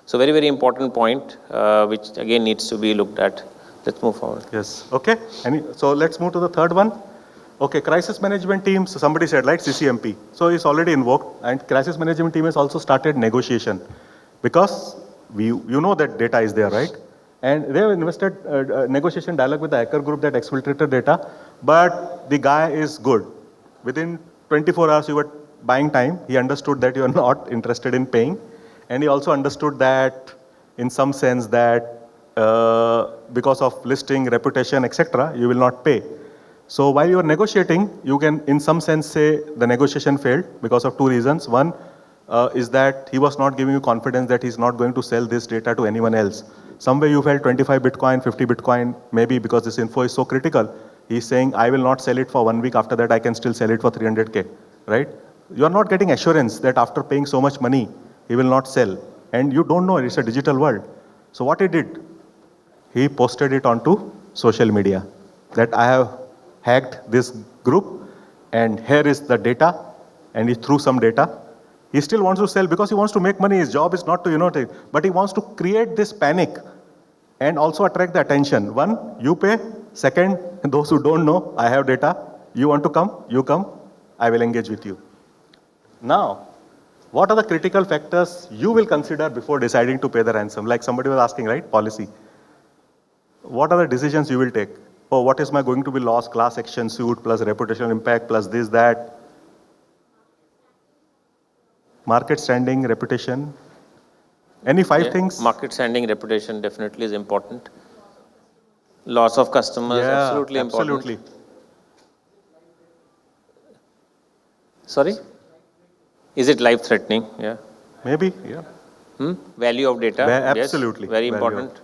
So very, very important point, which again needs to be looked at. Let's move forward. Yes. Okay. So let's move to the third one. Okay, crisis management team. So somebody said, right, CCMP. So it's already invoked, and crisis management team has also started negotiation, because you know that data is there, right? And they have invested negotiation dialogue with the hacker group that exfiltrated data, but the guy is good. Within 24 hours, you were buying time. He understood that you are not interested in paying, and he also understood that, in some sense, that because of listing, reputation, etc., you will not pay. So while you are negotiating, you can, in some sense, say the negotiation failed because of two reasons. One is that he was not giving you confidence that he's not going to sell this data to anyone else. Somewhere you felt 25 Bitcoin, 50 Bitcoin, maybe because this info is so critical. He's saying, I will not sell it for 1 week. After that, I can still sell it for 300K, right? You are not getting assurance that after paying so much money, he will not sell. And you don't know, it's a digital world. So what he did, he posted it onto social media that I have hacked this group, and here is the data, and he threw some data. He still wants to sell because he wants to make money. His job is not to, but he wants to create this panic and also attract the attention. One, you pay. Second, those who don't know, I have data. You want to come? You come. I will engage with you. Now, what are the critical factors you will consider before deciding to pay the ransom? Like somebody was asking, right? Policy. What are the decisions you will take? Oh, what is my going to be loss, class action suit, plus reputational impact, plus this, that? Market standing, reputation. Any five things? Market standing, reputation definitely is important. Loss of customers, Yeah, absolutely important. absolutely. Sorry? Is it life threatening? Yeah. Maybe, yeah. Value of data. Absolutely. Yes, very Value of- important.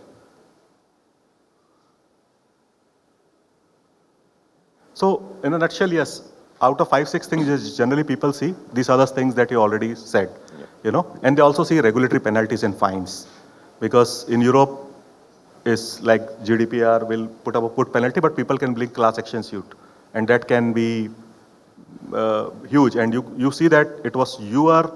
So, in a nutshell, yes, out of 5-6 things generally people see, these are the things that you already said, and they also see regulatory penalties and fines. Because in Europe, is like GDPR will put penalty, but people can bring class action suit. And that can be huge. And you see that it was your,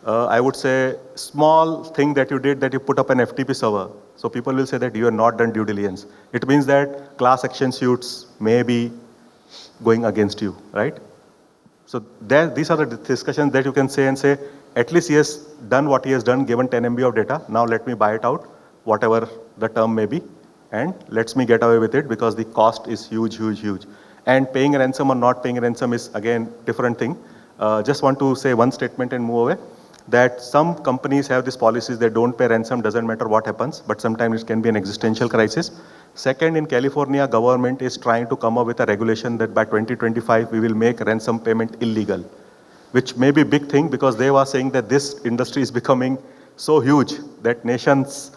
I would say, small thing that you did, that you put up an FTP server. So people will say that you have not done due diligence. It means that class action suits may be going against you, right? So these are the discussions that you can say and say, at least he has done what he has done, given 10 MB of data. Now let me buy it out, whatever the term may be, and lets me get away with it because the cost is huge, huge, huge. And paying a ransom or not paying a ransom is again different thing. Just want to say one statement and move away. That some companies have these policies, they don't pay ransom, doesn't matter what happens, but sometimes it can be an existential crisis. Second, in California, government is trying to come up with a regulation that by 2025, we will make ransom payment illegal, which may be a big thing because they were saying that this industry is becoming so huge that nations,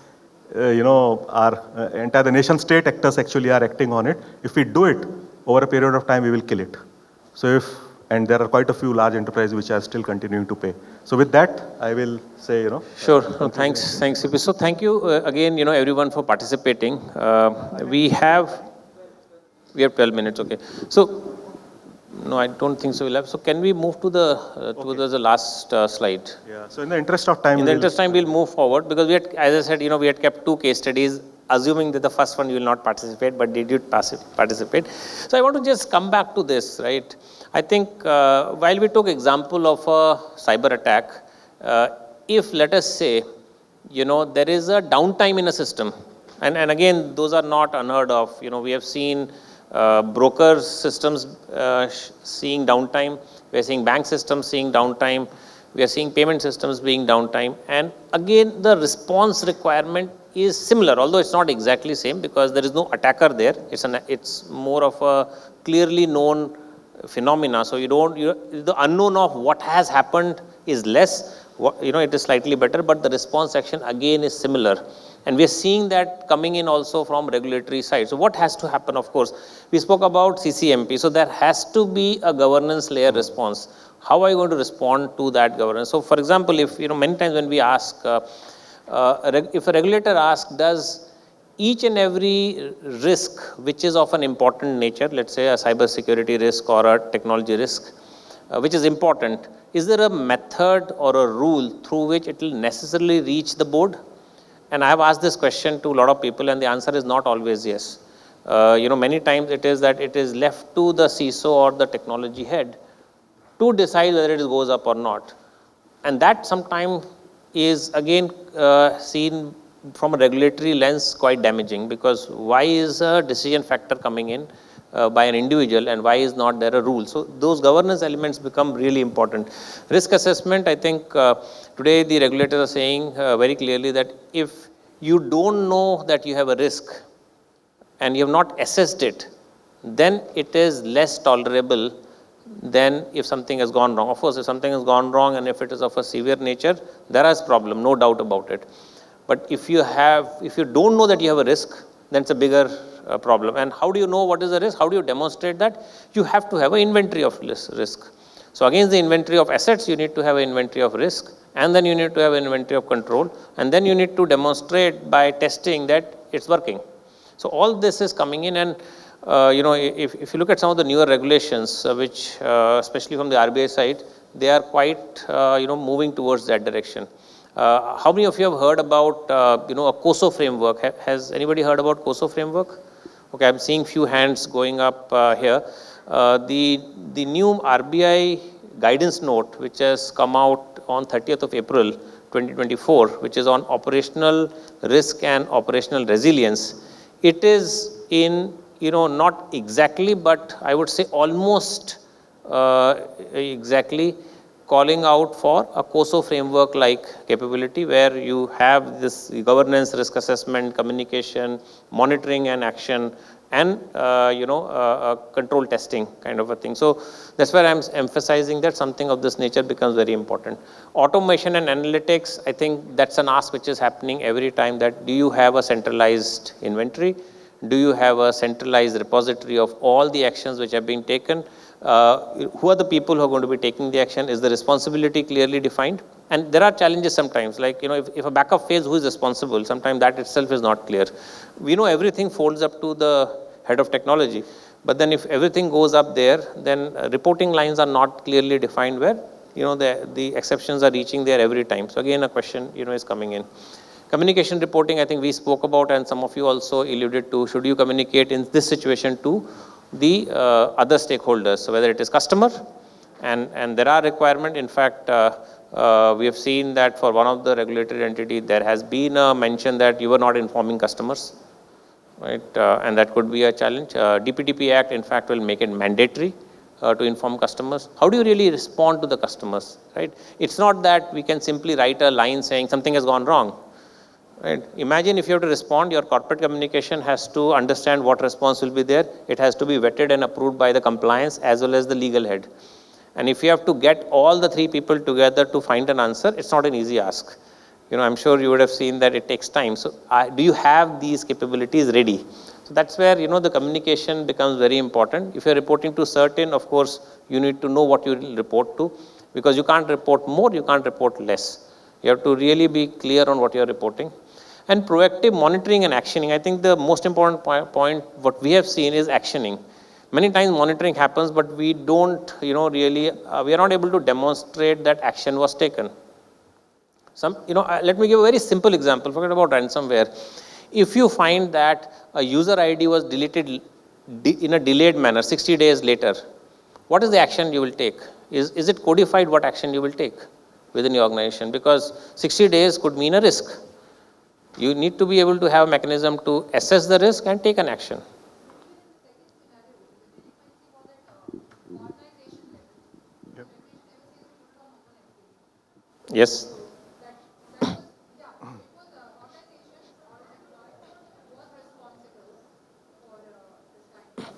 entire the nation state actors actually are acting on it. If we do it over a period of time, we will kill it. So and there are quite a few large enterprises which are still continuing to pay. So with that, I will say, Sure. No, thanks, CP. So thank you again, everyone for participating. We have 12 minutes. Okay. So no, I don't think so. We'll have. So can we move to the last slide? Yeah. So in the interest of time, we'll move forward because we had, as I said, we had kept 2 case studies, assuming that the first one you will not participate, but did you participate? So I want to just come back to this, right? I think while we took example of a cyber attack, if let us say, there is a downtime in a system, and again, those are not unheard of. We have seen broker systems seeing downtime. We are seeing bank systems seeing downtime. We are seeing payment systems being downtime. And again, the response requirement is similar, although it's not exactly same because there is no attacker there. It's more of a clearly known phenomena. So the unknown of what has happened is less. It is slightly better, but the response action again is similar. And we are seeing that coming in also from regulatory side. So what has to happen? Of course, we spoke about CCMP. So there has to be a governance layer response. How are you going to respond to that governance? So for example, if, many times when we ask, if a regulator asks, does each and every risk, which is of an important nature, let's say a cyber security risk or a technology risk, which is important, is there a method or a rule through which it will necessarily reach the board? And I have asked this question to a lot of people, and the answer is not always yes. Many times it is that it is left to the CISO or the technology head to decide whether it goes up or not. And that sometimes is again seen from a regulatory lens quite damaging, because why is a decision factor coming in by an individual and why is not there a rule? So those governance elements become really important. Risk assessment, I think today the regulators are saying very clearly that if you don't know that you have a risk and you have not assessed it, then it is less tolerable than if something has gone wrong. Of course, if something has gone wrong and if it is of a severe nature, there is problem, no doubt about it. But if you don't know that you have a risk, then it's a bigger problem. And how do you know what is the risk? How do you demonstrate that? You have to have an inventory of risk. So against the inventory of assets, you need to have an inventory of risk, and then you need to have an inventory of control, and then you need to demonstrate by testing that it's working. So all this is coming in, and if you look at some of the newer regulations, which especially from the RBI side, they are quite moving towards that direction. How many of you have heard about a COSO framework? Has anybody heard about COSO framework? Okay, I'm seeing few hands going up here. The new RBI guidance note, which has come out on 30th of April 2024, which is on operational risk and operational resilience, it is in not exactly, but I would say almost exactly calling out for a COSO framework like capability, where you have this governance, risk assessment, communication, monitoring and action, and control testing kind of a thing. So that's where I'm emphasizing that something of this nature becomes very important. Automation and analytics, I think that's an ask which is happening every time, that do you have a centralized inventory? Do you have a centralized repository of all the actions which have been taken? Who are the people who are going to be taking the action? Is the responsibility clearly defined? And there are challenges sometimes, like, if a backup fails, who is responsible? Sometimes that itself is not clear. We know everything folds up to the head of technology, but then if everything goes up there, then reporting lines are not clearly defined where, the exceptions are reaching there every time. So again, a question, is coming in. Communication reporting, I think we spoke about, and some of you also alluded to, should you communicate in this situation to the other stakeholders? So whether it is customer, and there are requirements. In fact, we have seen that for one of the regulatory entity, there has been a mention that you were not informing customers, right? And that could be a challenge. DPDP Act, in fact, will make it mandatory to inform customers. How do you really respond to the customers, right? It's not that we can simply write a line saying something has gone wrong, right? Imagine if you have to respond, your corporate communication has to understand what response will be there. It has to be vetted and approved by the compliance as well as the legal head. And if you have to get all the three people together to find an answer, it's not an easy ask. I'm sure you would have seen that it takes time. So do you have these capabilities ready? So that's where, the communication becomes very important. If you're reporting to certain, of course, you need to know what you will report to, because you can't report more, you can't report less. You have to really be clear on what you're reporting. And proactive monitoring and actioning. I think the most important point, what we have seen is actioning. Many times monitoring happens, but we don't, really, we are not able to demonstrate that action was taken. Let me give a very simple example. Forget about ransomware. If you find that a user ID was deleted in a delayed manner, 60 days later, what is the action you will take? Is it codified what action you will take within your organization? Because 60 days could mean a risk. You need to be able to have a mechanism to assess the risk and take an action. Yes.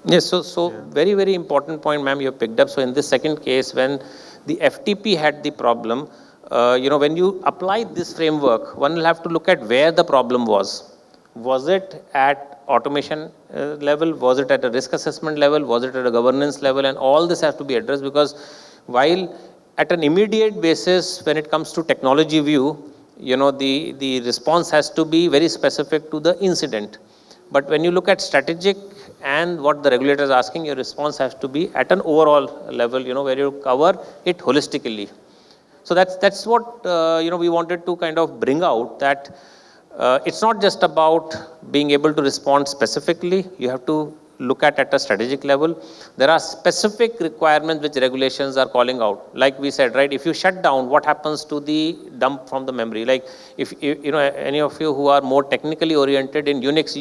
Yes, so very, very important point, ma'am, you have picked up. So in this second case, when the FTP had the problem, when you apply this framework, one will have to look at where the problem was. Was it at automation level? Was it at a risk assessment level? Was it at a governance level? And all this has to be addressed, because while at an immediate basis, when it comes to technology view, the response has to be very specific to the incident. But when you look at strategic and what the regulator is asking, your response has to be at an overall level, where you cover it holistically. So that's what, we wanted to kind of bring out, that it's not just about being able to respond specifically. You have to look at a strategic level. There are specific requirements which regulations are calling out. Like we said, right, if you shut down, what happens to the dump from the memory? Like if any of you who are more technically oriented in Unix,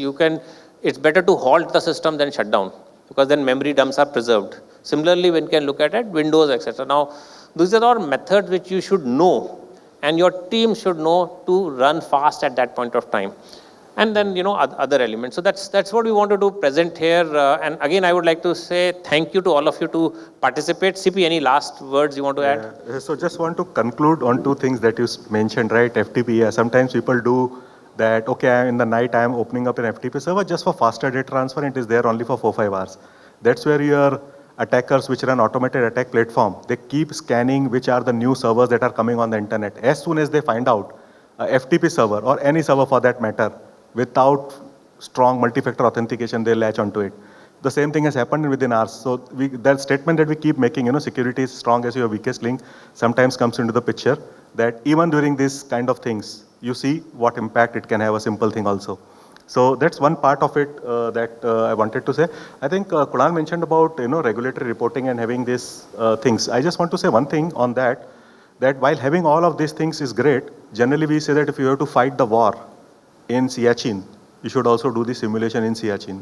it's better to halt the system than shut down, because then memory dumps are preserved. Similarly, when you can look at Windows, etc. Now, these are all methods which you should know, and your team should know to run fast at that point of time. And then, other elements. So that's what we wanted to present here. And again, I would like to say thank you to all of you to participate. CP, any last words you want to add? So just want to conclude on two things that you mentioned, right? FTP. Sometimes people do that, okay, in the night I am opening up an FTP server just for faster data transfer, and it is there only for 4-5 hours. That's where your attackers which run automated attack platform, they keep scanning which are the new servers that are coming on the internet. As soon as they find out a FTP server, or any server for that matter, without strong multi-factor authentication, they latch onto it. The same thing has happened within ours. So that statement that we keep making, security is strong as your weakest link, sometimes comes into the picture, that even during these kind of things, you see what impact it can have, a simple thing also. So that's one part of it that I wanted to say. I think Kunal mentioned about regulatory reporting and having these things. I just want to say one thing on that while having all of these things is great, generally we say that if you have to fight the war in Siachen, you should also do the simulation in Siachen.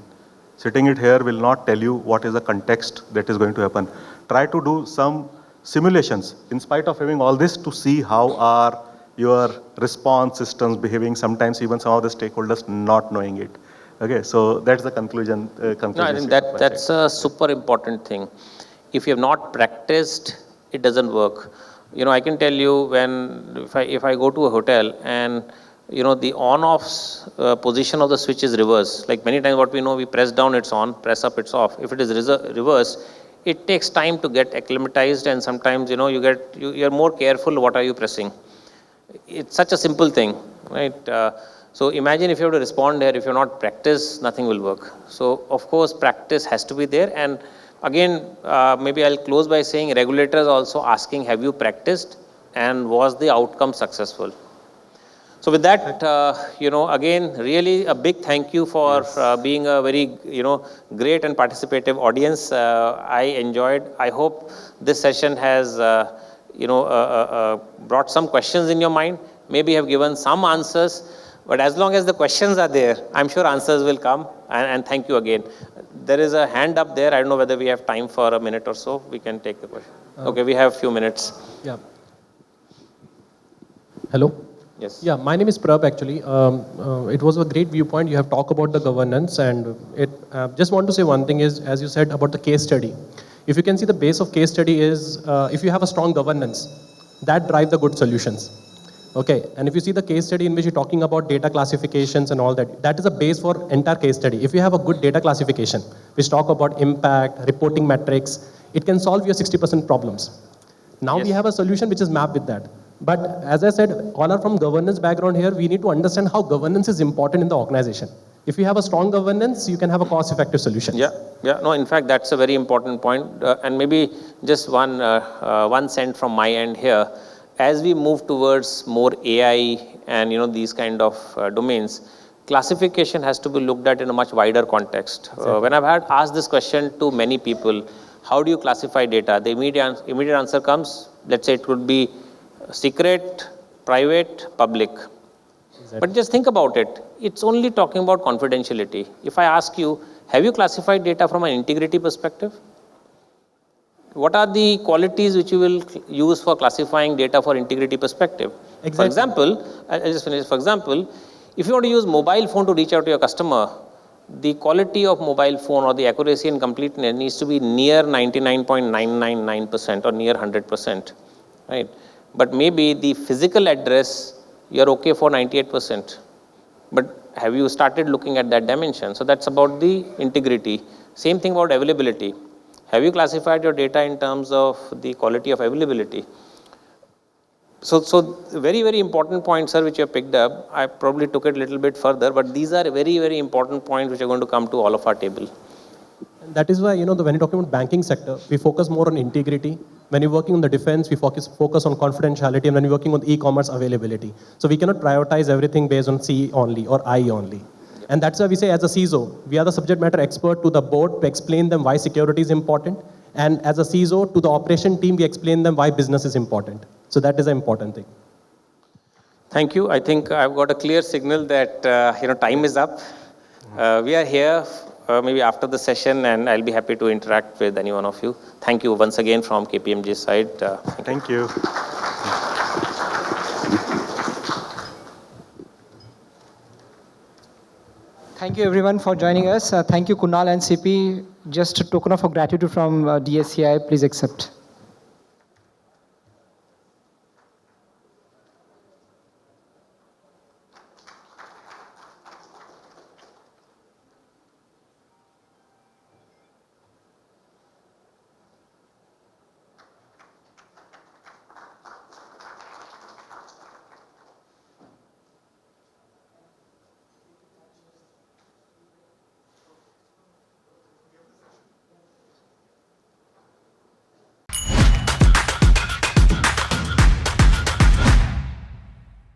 Sitting it here will not tell you what is the context that is going to happen. Try to do some simulations in spite of having all this, to see how are your response systems behaving, sometimes even some of the stakeholders not knowing it. Okay, so that's the conclusion. No, I think that's a super important thing. If you have not practiced, it doesn't work. I can tell you, if I go to a hotel and the on-off position of the switch is reverse. Like many times what we know, we press down, it's on, press up, it's off. If it is reverse, it takes time to get acclimatized, and sometimes, you're more careful what are you pressing. It's such a simple thing, right? So imagine if you have to respond here, if you're not practiced, nothing will work. So of course, practice has to be there. And again, maybe I'll close by saying regulators also asking, have you practiced and was the outcome successful? So with that, again, really a big thank you for being a very, great and participative audience. I enjoyed. I hope this session has, brought some questions in your mind. Maybe have given some answers. But as long as the questions are there, I'm sure answers will come. And thank you again. There is a hand up there. I don't know whether we have time for a minute or so. We can take the question. Okay, we have a few minutes. Yeah. Hello. Yes. Yeah, my name is Prab actually. It was a great viewpoint. You have talked about the governance, and it just want to say one thing is, as you said about the case study. If you can see, the base of case study is if you have a strong governance, that drive the good solutions. Okay, and if you see the case study in which you're talking about data classifications and all that, that is a base for entire case study. If you have a good data classification, which talk about impact, reporting metrics, it can solve your 60% problems. Now we have a solution which is mapped with that. But as I said, all are from governance background here. We need to understand how governance is important in the organization. If you have a strong governance, you can have a cost-effective solution. Yeah. No, in fact, that's a very important point. And maybe just one cent from my end here. As we move towards more AI and, these kind of domains, classification has to be looked at in a much wider context. When I've asked this question to many people, how do you classify data? The immediate answer comes, let's say it could be secret, private, public. Exactly. But just think about it. It's only talking about confidentiality. If I ask you, have you classified data from an integrity perspective? What are the qualities which you will use for classifying data for integrity perspective? Exactly. For example, I'll just finish. For example, if you want to use mobile phone to reach out to your customer, the quality of mobile phone or the accuracy and completeness needs to be near 99.999% or near 100%, right? But maybe the physical address, you're okay for 98%. But have you started looking at that dimension? So that's about the integrity. Same thing about availability. Have you classified your data in terms of the quality of availability? So very, very important points, sir, which you have picked up. I probably took it a little bit further, but these are very, very important points which are going to come to all of our table. And that is why, when you're talking about banking sector, we focus more on integrity. When you're working on the defense, we focus on confidentiality. And when you're working on e-commerce availability. So we cannot prioritize everything based on C only or I only. Yep. And that's why we say as a CISO, we are the subject matter expert to the board to explain them why security is important. And as a CISO to the operation team, we explain them why business is important. So that is an important thing. Thank you. I think I've got a clear signal that, time is up. We are here maybe after the session, and I'll be happy to interact with any one of you. Thank you once again from KPMG side. Thank you. Thank you everyone for joining us. Thank you Kunal and CP. Just a token of gratitude from DSCI, please accept.